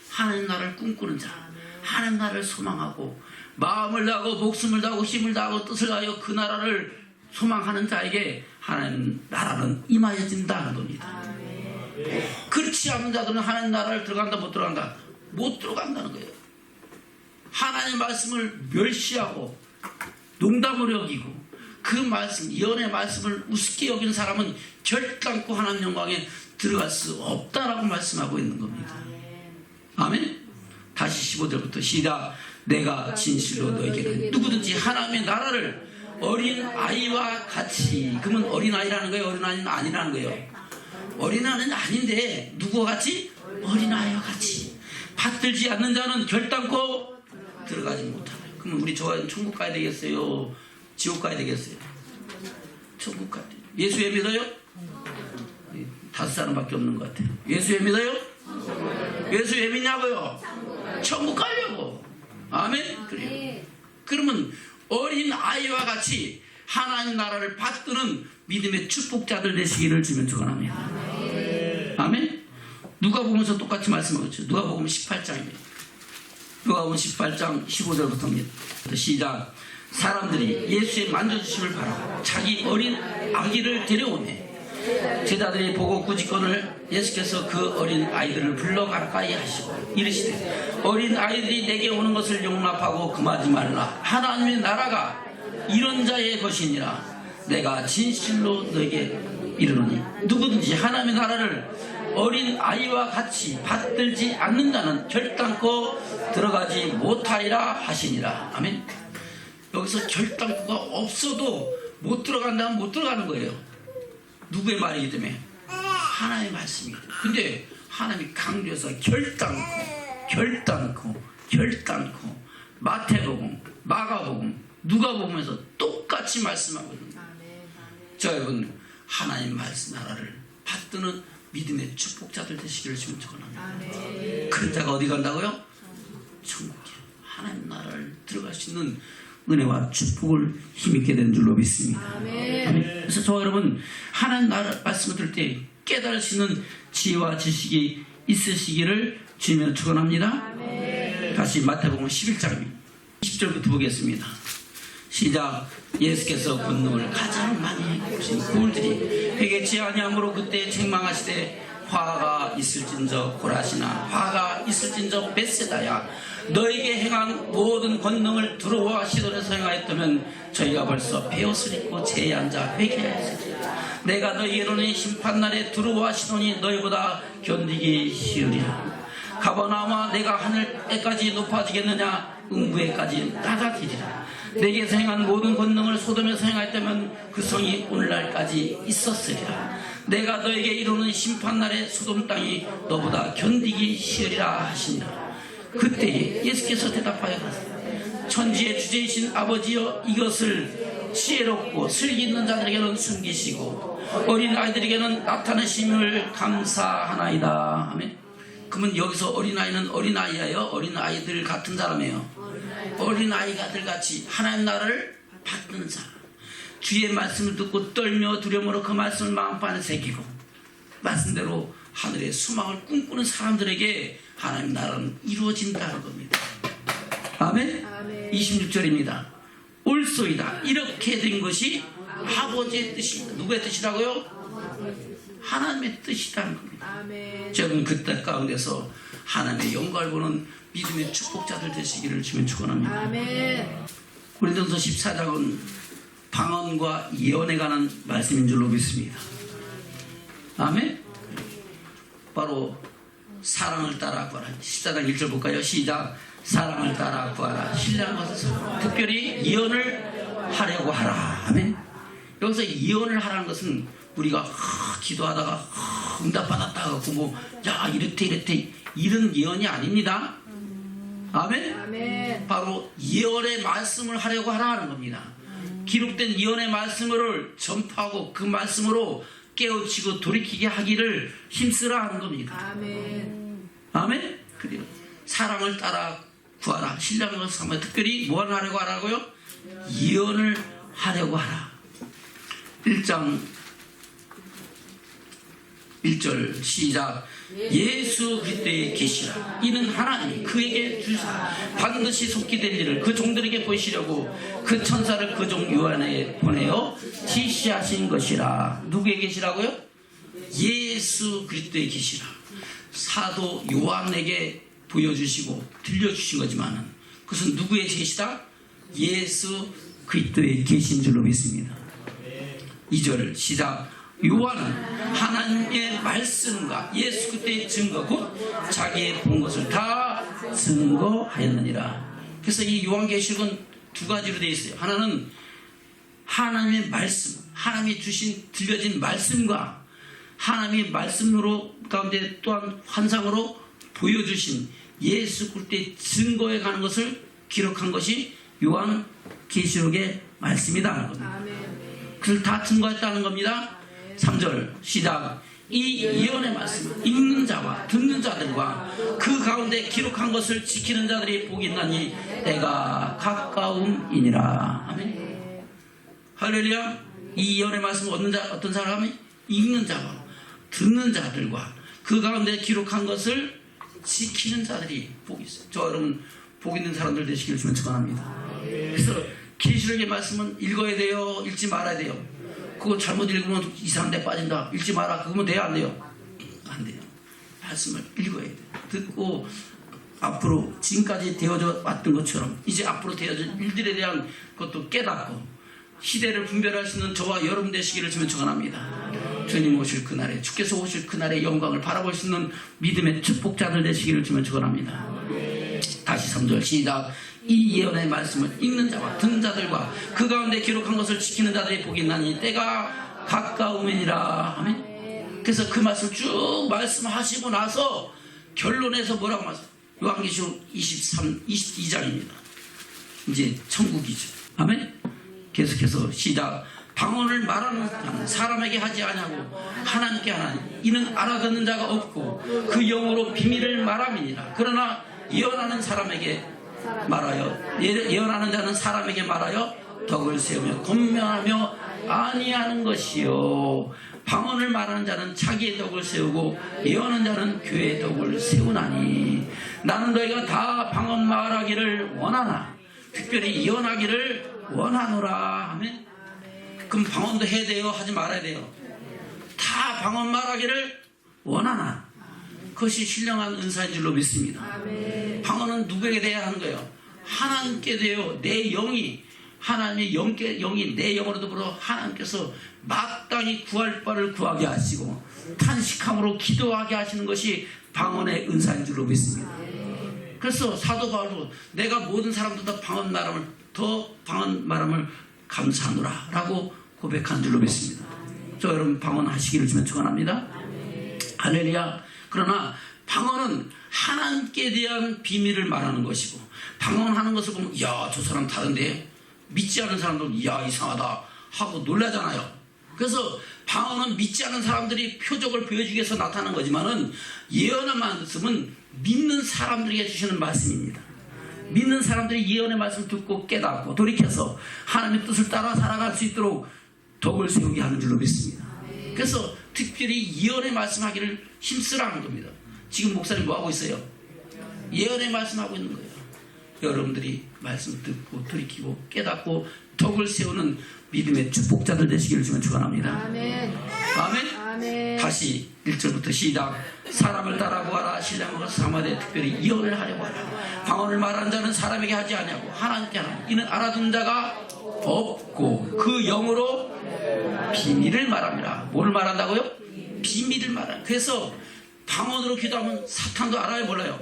하나님 나라를 꿈꾸는 자, 하나님 나라를 소망하고 마음을 다하고 목숨을 다하고 힘을 다하고 뜻을 다하여 그 나라를 소망하는 자에게 하나님 나라는 임하여진다는 겁니다. 그렇지 않은 자들은 하나님 나라를 들어간다 못 들어간다? 못 들어간다는 거예요. 하나님의 말씀을 멸시하고 농담으로 여기고 그 말씀, 예언의 말씀을 우습게 여기는 사람은 결단코 하나님 영광에 들어갈 수 없다라고 말씀하고 있는 겁니다. 아멘. 다시 15절부터 시작. 내가 진실로 너에게는 누구든지 하나님의 나라를 어린아이와 같이. 그러면 어린아이라는 거예요? 어린아이는 아니라는 거예요? 어린아이는 아닌데 누구와 같이? 어린아이와 같이 받들지 않는 자는 결단코 들어가지 못하네요. 그러면 우리 좋아하는 천국 가야 되겠어요? 지옥 가야 되겠어요? 천국 가야 돼요. 예수 왜 믿어요? 5사람밖에 없는 것 같아요. 예수 왜 믿어요? 예수 왜 믿냐고요? 천국 가려고. 아멘? 그래요. 그러면 어린아이와 같이 하나님 나라를 받드는 믿음의 축복자들 되시기를 주면 축원합니다. 아멘. 누가복음에서 똑같이 말씀하고 있죠. 누가복음 18장입니다. 누가복음 18장 15절부터입니다. 시작. 사람들이 예수의 만져주심을 바라고 자기 어린 아기를 데려오네 제자들이 보고 구직권을 예수께서 그 어린 아이들을 불러 가까이 하시고 이르시되 어린 아이들이 내게 오는 것을 용납하고 금하지 말라. 하나님의 나라가 이런 자의 것이니라. 내가 진실로 너에게 이르노니 누구든지 하나님의 나라를 어린 아이와 같이 받들지 않는 자는 결단코 들어가지 못하리라 하시니라. 아멘. 여기서 결단코가 없어도 못 들어간다면 못 들어가는 거예요. 누구의 말이기 때문에? 하나님의 말씀이기 때문에. 근데 하나님이 강조해서 결단코 마태복음, 마가복음, 누가복음에서 똑같이 말씀하고 있는 거예요. 저 여러분, 하나님 말씀 나라를 받드는 믿음의 축복자들 되시기를 주님 축원합니다. 그런 자가 어디 간다고요? 천국이요. 하나님 나라를 들어갈 수 있는 은혜와 축복을 힘있게 된 줄로 믿습니다. 아멘. 그래서 저 여러분, 하나님 나라 말씀을 들을 때 깨달을 수 있는 지혜와 지식이 있으시기를 주님으로 축원합니다. 다시 마태복음 11장 20절부터 보겠습니다. 시작. 예수께서 분노를 가장 많이 해보신 굴들이 회개치 아니함으로 그때 책망하시되 화가 있을진저 고라시나 화가 있을진저 벳세다야 너에게 행한 모든 권능을 두로와 시돈에서 행하였다면 저희가 벌써 베옷을 입고 제에 앉아 회개하였으리라. 내가 너희에게는 심판날에 두로와 시돈이 너희보다 견디기 쉬우리라. 가버나움아 내가 하늘에까지 높아지겠느냐 음부에까지 낮아지리라. 내게서 행한 모든 권능을 소돔에서 행하였다면 그 성이 오늘날까지 있었으리라. 내가 너에게 이루는 심판날에 소돔 땅이 너보다 견디기 쉬우리라 하시니라. 그때 예수께서 대답하여 가라사대 천지의 주제이신 아버지여 이것을 지혜롭고 슬기 있는 자들에게는 숨기시고 어린 아이들에게는 나타내심을 감사하나이다. 아멘. 그러면 여기서 어린아이는 어린아이예요? 어린아이들 같은 사람이에요. 어린아이가들 같이 하나님 나라를 받는 사람, 주의 말씀을 듣고 떨며 두려움으로 그 말씀을 마음판에 새기고 말씀대로 하늘의 소망을 꿈꾸는 사람들에게 하나님 나라는 이루어진다는 겁니다. 아멘. 26절입니다. 옳소이다. 이렇게 된 것이 아버지의 뜻이다. 누구의 뜻이라고요? 하나님의 뜻이라는 겁니다. 저는 그 뜻 가운데서 하나님의 영광을 보는 믿음의 축복자들 되시기를 주면 축원합니다. 고린도서 14장은 방언과 예언에 관한 말씀인 줄로 믿습니다. 아멘. 바로 사랑을 따라 구하라. 14장 1절 볼까요? 시작. 사랑을 따라 구하라. 신뢰한 것에서 특별히 예언을 하려고 하라. 아멘. 여기서 예언을 하라는 것은 우리가 기도하다가 응답받았다가 야 이렇대 이런 예언이 아닙니다. 아멘. 바로 예언의 말씀을 하려고 하라는 겁니다. 기록된 예언의 말씀을 전파하고 그 말씀으로 깨우치고 돌이키게 하기를 힘쓰라 하는 겁니다. 아멘. 그래요. 사랑을 따라 구하라. 신뢰하는 것을 삼아 특별히 뭘 하려고 하라고요? 예언을 하려고 하라. 1장 1절 시작. 예수 그리스도의 계시라. 이는 하나님이 그에게 주사 반드시 속히 될 일을 그 종들에게 보이시려고 그 천사를 그 종 요한에 보내어 지시하신 것이라. 누구의 계시라고요? 예수 그리스도의 계시라. 사도 요한에게 보여주시고 들려주신 거지만 그것은 누구의 계시다? 예수 그리스도의 계신 줄로 믿습니다. 2절 시작. 요한은 하나님의 말씀과 예수 그리스도의 증거 곧 자기의 본 것을 다 증거하였느니라. 그래서 이 요한계시록은 두 가지로 되어 있어요. 하나는 하나님의 말씀, 하나님이 주신 들려진 말씀과 하나님의 말씀으로 가운데 또한 환상으로 보여주신 예수 그리스도의 증거에 관한 것을 기록한 것이 요한계시록의 말씀이다 하는 겁니다. 그걸 다 증거했다는 겁니다. 3절 시작. 이 예언의 말씀을 읽는 자와 듣는 자들과 그 가운데 기록한 것을 지키는 자들이 복이 있나니 때가 가까움이니라. 아멘. 할렐루야. 이 예언의 말씀을 얻는 자, 어떤 사람이? 읽는 자와 듣는 자들과 그 가운데 기록한 것을 지키는 자들이 복이 있어요. 저 여러분 복 있는 사람들 되시기를 주면 축원합니다. 그래서 계시록의 말씀은 읽어야 돼요? 읽지 말아야 돼요? 그거 잘못 읽으면 이상한 데 빠진다. 읽지 마라. 그거면 돼요? 안 돼요? 안 돼요. 말씀을 읽어야 돼요. 듣고 앞으로 지금까지 되어져 왔던 것처럼 이제 앞으로 되어질 일들에 대한 것도 깨닫고 시대를 분별할 수 있는 저와 여러분 되시기를 주면 축원합니다. 주님 오실 그날에 주께서 오실 그날의 영광을 바라볼 수 있는 믿음의 축복자들 되시기를 주면 축원합니다. 다시 3절 시작. 이 예언의 말씀을 읽는 자와 듣는 자들과 그 가운데 기록한 것을 지키는 자들이 복이 있나니 때가 가까움이니라. 아멘. 그래서 그 말씀을 쭉 말씀하시고 나서 결론에서 뭐라고 말씀? 요한계시록 22장입니다. 이제 천국이죠. 아멘. 계속해서 시작. 방언을 말하는 자는 사람에게 하지 아니하고 하나님께 하나니 이는 알아듣는 자가 없고 그 영으로 비밀을 말함이니라. 그러나 예언하는 사람에게 말하여 예언하는 자는 사람에게 말하여 덕을 세우며 권면하며 아니하는 것이요 방언을 말하는 자는 자기의 덕을 세우고 예언하는 자는 교회의 덕을 세우나니 나는 너희가 다 방언 말하기를 원하나 특별히 예언하기를 원하노라 하면 그럼 방언도 해야 돼요? 하지 말아야 돼요? 다 방언 말하기를 원하나 그것이 신령한 은사인 줄로 믿습니다. 방언은 누구에게 대해야 하는 거예요? 하나님께 대해요. 내 영이 하나님의 영이 내 영으로 더불어 하나님께서 마땅히 구할 바를 구하게 하시고 탄식함으로 기도하게 하시는 것이 방언의 은사인 줄로 믿습니다. 그래서 사도 바울도 내가 모든 사람들보다 방언 말함을 감사하노라 라고 고백한 줄로 믿습니다. 저 여러분 방언하시기를 주면 축원합니다. 할렐루야. 그러나 방언은 하나님께 대한 비밀을 말하는 것이고 방언하는 것을 보면 야, 저 사람 다른데 믿지 않는 사람들은 야, 이상하다 하고 놀라잖아요. 그래서 방언은 믿지 않는 사람들이 표적을 보여주기 위해서 나타나는 거지만은 예언의 말씀은 믿는 사람들에게 주시는 말씀입니다. 믿는 사람들이 예언의 말씀 듣고 깨닫고 돌이켜서 하나님의 뜻을 따라 살아갈 수 있도록 덕을 세우게 하는 줄로 믿습니다. 그래서 특별히 예언의 말씀하기를 힘쓰라는 겁니다. 지금 목사님 뭐 하고 있어요? 예언의 말씀하고 있는 거예요. 여러분들이 말씀 듣고 돌이키고 깨닫고 덕을 세우는 믿음의 축복자들 되시기를 주면 축원합니다. 아멘. 아멘. 아멘. 다시 1절부터 시작. 사람을 따라 구하라. 신령으로 삼아되 특별히 예언을 하려고 하라. 방언을 말하는 자는 사람에게 하지 아니하고 하나님께 하라. 이는 알아듣는 자가 없고 그 영으로 비밀을 말합니다. 뭐를 말한다고요? 비밀을 말한다. 그래서 방언으로 기도하면 사탄도 알아요 몰라요?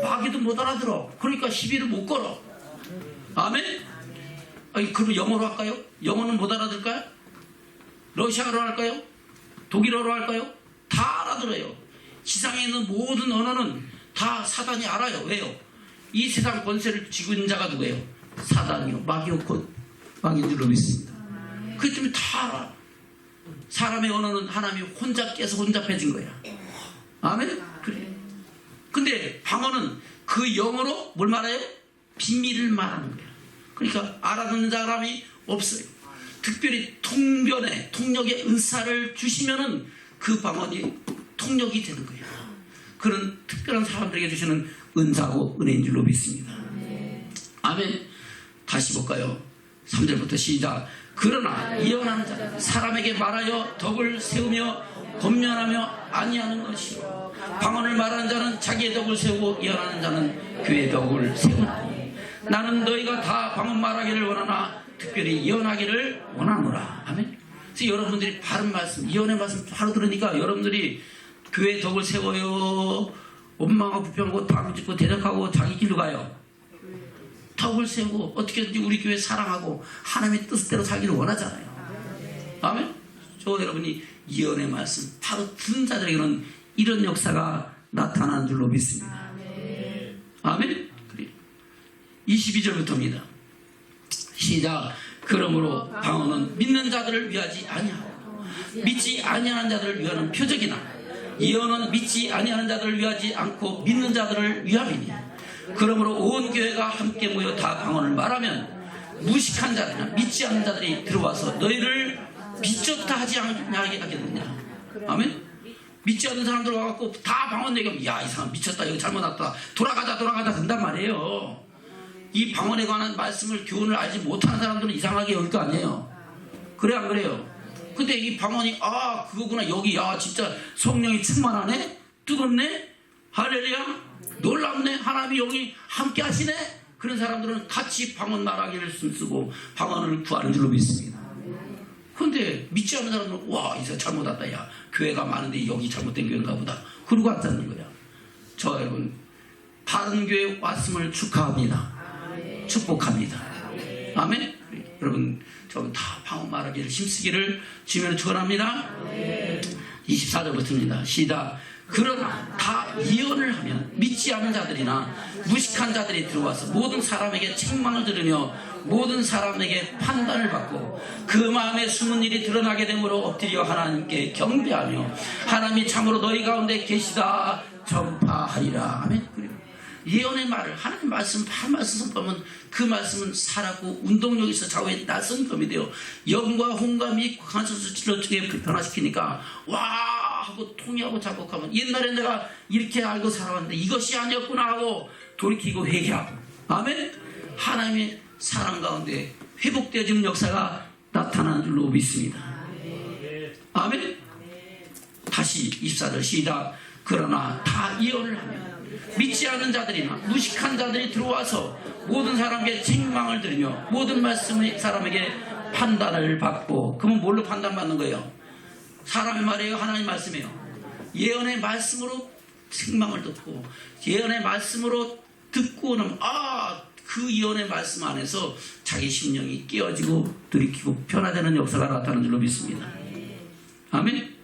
마귀도 못 알아들어. 그러니까 시비를 못 걸어. 아멘? 아니, 그럼 영어로 할까요? 영어는 못 알아들까요? 러시아어로 할까요? 독일어로 할까요? 다 알아들어요. 세상에 있는 모든 언어는 다 사단이 알아요. 왜요? 이 세상 권세를 쥐고 있는 자가 누구예요? 사단이요. 마귀요. 곧 마귀인 줄로 믿습니다. 그렇기 때문에 다 알아. 사람의 언어는 하나님이 혼자 깨서 혼잡해진 거야. 아멘? 그래. 근데 방언은 그 영어로 뭘 말해요? 비밀을 말하는 거야. 그러니까 알아듣는 사람이 없어요. 특별히 통변의 통역의 은사를 주시면은 그 방언이 통역이 되는 거예요. 그런 특별한 사람들에게 주시는 은사고 은혜인 줄로 믿습니다. 아멘. 다시 볼까요? 3절부터 시작. 그러나 예언하는 자 사람에게 말하여 덕을 세우며 권면하며 아니하는 것이요 방언을 말하는 자는 자기의 덕을 세우고 예언하는 자는 그의 덕을 세우나니 나는 너희가 다 방언 말하기를 원하나 특별히 예언하기를 원하노라. 아멘. 그래서 여러분들이 바른 말씀 예언의 말씀 바로 들으니까 여러분들이 교회의 덕을 세워요. 원망하고 불평하고 다 짓고 대적하고 자기 길로 가요. 덕을 세우고 어떻게든지 우리 교회 사랑하고 하나님의 뜻대로 살기를 원하잖아요. 아멘. 저 여러분이 예언의 말씀 바로 듣는 자들에게는 이런 역사가 나타나는 줄로 믿습니다. 아멘. 22절부터입니다. 시작. 그러므로 방언은 믿는 자들을 위하지 아니하고 믿지 아니하는 자들을 위하는 표적이나 예언은 믿지 아니하는 자들을 위하지 않고 믿는 자들을 위함이니 그러므로 온 교회가 함께 모여 다 방언을 말하면 무식한 자들이나 믿지 않는 자들이 들어와서 너희를 미쳤다 하지 않겠느냐. 아멘. 믿지 않는 사람들 와갖고 다 방언 얘기하면 야, 이 사람 미쳤다, 여기 잘못 왔다, 돌아가자 된단 말이에요. 이 방언에 관한 말씀을 교훈을 알지 못하는 사람들은 이상하게 여길 거 아니에요. 그래 안 그래요? 근데 이 방언이 그거구나, 여기 야 진짜 성령이 충만하네, 뜨겁네, 할렐루야, 놀랍네, 하나님의 영이 함께 하시네. 그런 사람들은 같이 방언 말하기를 쓰고 방언을 구하는 줄로 믿습니다. 근데 믿지 않는 사람들은 와, 이 사람 잘못 왔다, 야 교회가 많은데 여기 잘못된 교회인가 보다, 그러고 앉는 거야. 저 여러분 바른 교회 왔음을 축하합니다. 축복합니다. 아멘. 여러분 저 다 방언 말하기를 힘쓰기를 주면 축원합니다. 24절부터입니다. 시작. 그러나 다 예언을 하면 믿지 않는 자들이나 무식한 자들이 들어와서 모든 사람에게 책망을 들으며 모든 사람에게 판단을 받고 그 마음에 숨은 일이 드러나게 되므로 엎드려 하나님께 경배하며 하나님이 참으로 너희 가운데 계시다 전파하리라. 아멘. 그리고 예언의 말을 하나님 말씀 한 말씀 선포하면 그 말씀은 살았고 운동력이 있어 좌우에 낯선 검이 되어 영과 혼과 및 관소수 질러 중에 변화시키니까 와 하고 통일하고 작곡하면 옛날에 내가 이렇게 알고 살아왔는데 이것이 아니었구나 하고 돌이키고 회개하고 아멘. 하나님의 사랑 가운데 회복되어지는 역사가 나타나는 줄로 믿습니다. 아멘. 다시 24절 시작. 그러나 다 예언을 하면 믿지 않는 자들이나 무식한 자들이 들어와서 모든 사람에게 책망을 들으며 모든 말씀의 사람에게 판단을 받고 그러면 뭘로 판단받는 거예요? 사람의 말이에요? 하나님의 말씀이에요? 예언의 말씀으로 책망을 듣고 예언의 말씀으로 듣고 나면 그 예언의 말씀 안에서 자기 심령이 깨어지고 들이키고 변화되는 역사가 나타나는 줄로 믿습니다. 아멘.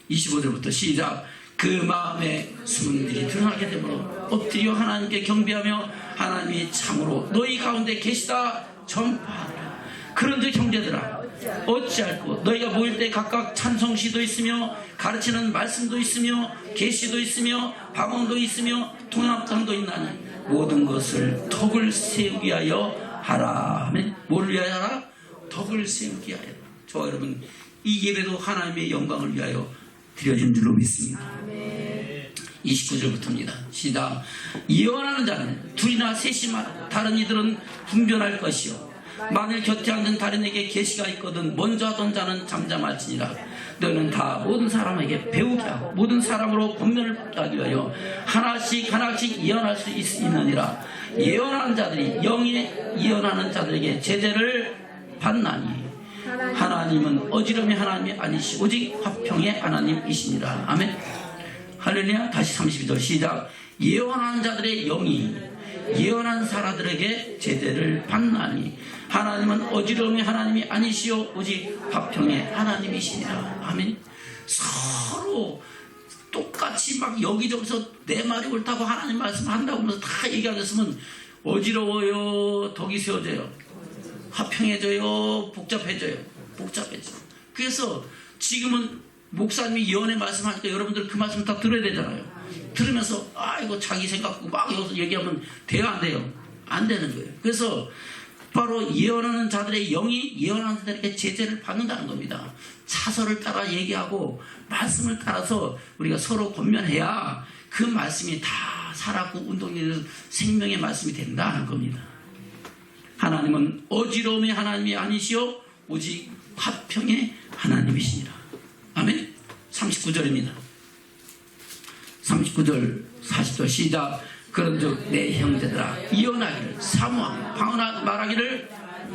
25절부터 시작. 그 마음에 숨은 일이 드러나게 되므로 엎드려 하나님께 경배하며 하나님이 참으로 너희 가운데 계시다 전파하라. 그런즉 형제들아 어찌할꼬 너희가 모일 때 각각 찬송시도 있으며 가르치는 말씀도 있으며 계시도 있으며 방언도 있으며 통합장도 있나니 모든 것을 덕을 세우기 위하여 하라. 아멘. 뭘 위하여 하라? 덕을 세우기 위하여. 저와 여러분 이 예배도 하나님의 영광을 위하여 드려진 줄로 믿습니다. 29절부터입니다. 시작. 예언하는 자는 둘이나 셋이 다른 이들은 분별할 것이요 만일 곁에 앉은 다른에게 계시가 있거든 먼저 하던 자는 잠잠할지니라. 너는 다 모든 사람에게 배우게 하고 모든 사람으로 권면을 받게 하기 위하여 하나씩 예언할 수 있느니라. 예언하는 자들이 영에 예언하는 자들에게 제재를 받나니 하나님은 어지럼의 하나님이 아니시 오직 화평의 하나님이시니라. 아멘. 할렐루야. 다시 32절 시작. 예언하는 자들의 영이 예언한 사람들에게 제재를 받나니 하나님은 어지러움의 하나님이 아니시오 오직 화평의 하나님이시니라. 아멘. 서로 똑같이 막 여기저기서 내 말이 옳다고 하나님 말씀한다고 하면서 다 얘기하셨으면 어지러워요, 덕이 세워져요, 화평해져요, 복잡해져요. 그래서 지금은 목사님이 예언의 말씀하니까 여러분들 그 말씀 다 들어야 되잖아요. 들으면서 이거 자기 생각 막 여기서 얘기하면 돼요, 안 돼요? 안 되는 거예요. 그래서 바로 예언하는 자들의 영이 예언하는 자들에게 제재를 받는다는 겁니다. 차서를 따라 얘기하고 말씀을 따라서 우리가 서로 권면해야 그 말씀이 다 살았고 운동되는 생명의 말씀이 된다는 겁니다. 하나님은 어지러움의 하나님이 아니시오 오직 화평의 하나님이시니라. 아멘. 39절입니다. 39절 40절 시작. 그런즉 내 형제들아 예언하기를 사모하고 방언하고 말하기를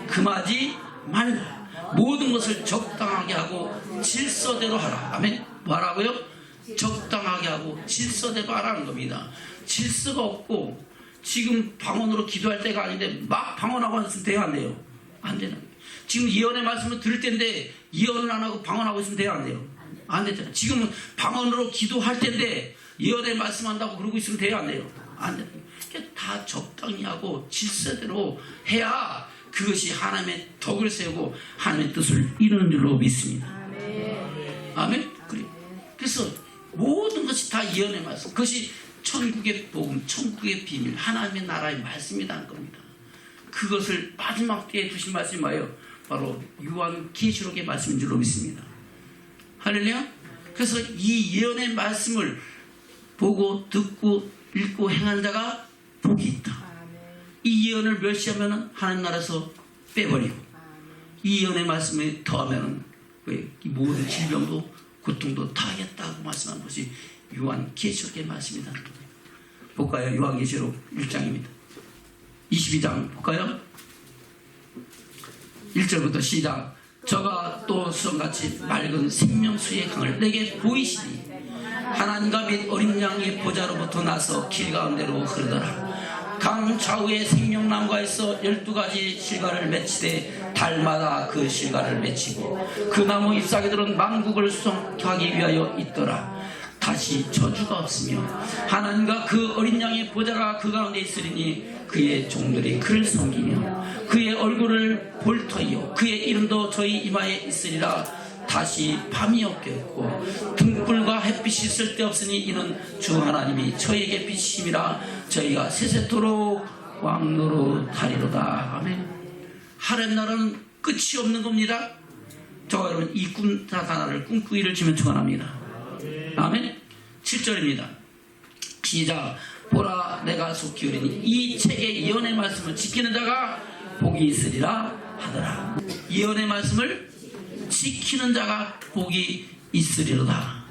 금하지 말라. 모든 것을 적당하게 하고 질서대로 하라. 아멘. 뭐라고요? 적당하게 하고 질서대로 하라는 겁니다. 질서가 없고 지금 방언으로 기도할 때가 아닌데 막 방언하고 있으면 돼요, 안 돼요? 안 되는 거예요. 지금 예언의 말씀을 들을 때인데 예언을 안 하고 방언하고 있으면 돼요, 안 돼요? 안 되잖아요. 지금은 방언으로 기도할 때인데 예언의 말씀한다고 그러고 있으면 돼요, 안 돼요? 안 돼요. 다 적당히 하고 질서대로 해야 그것이 하나님의 덕을 세우고 하나님의 뜻을 이루는 줄로 믿습니다. 아멘. 그래서 모든 것이 다 예언의 말씀, 그것이 천국의 복음, 천국의 비밀, 하나님의 나라의 말씀이라는 겁니다. 그것을 마지막 때에 두신 말씀이 뭐예요? 바로 요한계시록의 말씀인 줄로 믿습니다. 할렐루야. 그래서 이 예언의 말씀을 보고 듣고 읽고 행하는 자가 복이 있다. 이 예언을 멸시하면 하나님 나라에서 빼버리고 이 예언의 말씀에 더하면 이 모든 질병도 고통도 다 하겠다고 말씀한 것이 요한계시록의 말씀이다. 볼까요? 요한계시록 1장입니다. 22장 볼까요? 1절부터 시작. 저가 또 수정같이 맑은 생명수의 강을 내게 보이시니 하나님과 및 어린 양의 보좌로부터 나서 길 가운데로 흐르더라. 강 좌우에 생명나무가 있어 12가지 실과를 맺히되 달마다 그 실과를 맺히고 그 나무 잎사귀들은 만국을 수송하기 위하여 있더라. 다시 저주가 없으며 하나님과 그 어린 양의 보좌가 그 가운데 있으리니 그의 종들이 그를 섬기며 그의 얼굴을 볼 터이요 그의 이름도 저희 이마에 있으리라. 다시 밤이 없겠고 등불과 햇빛이 쓸데없으니 이는 주 하나님이 저희에게 빛이심이라. 저희가 세세토록 왕노릇하리로다. 아멘. 하렘날은 끝이 없는 겁니다. 저와 여러분 이 꿈 하나를 꿈꾸기를 주면 축원합니다. 아멘. 7절입니다. 시작. 보라 내가 속히 이르니 이 책의 예언의 말씀을 지키는 자가 복이 있으리라 하더라. 예언의 말씀을 지키는 자가 복이 있으리로다.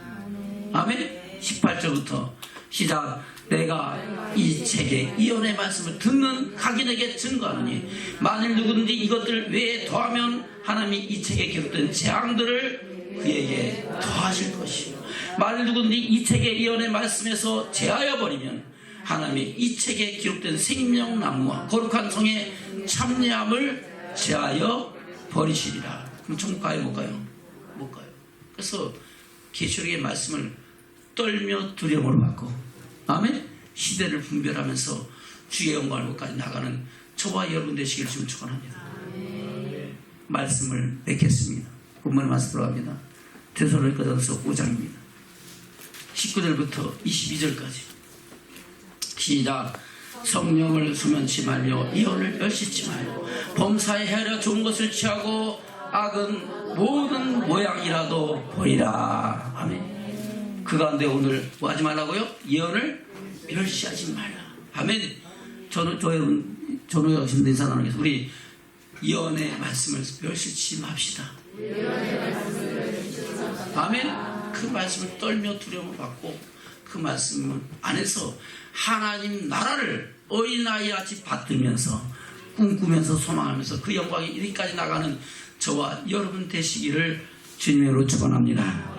아멘. 18절부터 시작. 내가 이 책의 예언의 말씀을 듣는 각인에게 증거하노니 만일 누구든지 이것들 외에 더하면 하나님이 이 책에 기록된 재앙들을 그에게 더하실 것이요 만일 누구든지 이 책의 예언의 말씀에서 제하여 버리면 하나님이 이 책에 기록된 생명나무와 거룩한 성의 참여함을 제하여 버리시리라. 그럼 천국 가요 못 가요? 못 가요. 그래서 계시록의 말씀을 떨며 두려움을 받고 아멘. 시대를 분별하면서 주의 영광을 끝까지 나가는 저와 여러분 되시기를 좀 축원합니다. 말씀을 맺겠습니다. 본문의 말씀 들어갑니다. 데살로니가전서 5장입니다. 19절부터 22절까지 시작. 성령을 수면치 말며 예언을 멸시치 말고 범사에 헤아려 좋은 것을 취하고 악은 모든 모양이라도 보이라. 아멘. 그 가운데 오늘 뭐 하지 말라고요? 예언을 멸시하지 말라. 아멘. 저는 여러분 오신 인사 나누겠습니다. 우리 예언의 말씀을 멸시치 맙시다. 아멘. 그 말씀을 떨며 두려움을 받고 그 말씀 안에서 하나님 나라를 어린아이같이 받들면서 꿈꾸면서 소망하면서 그 영광이 이리까지 나가는 저와 여러분 되시기를 주님으로 축원합니다.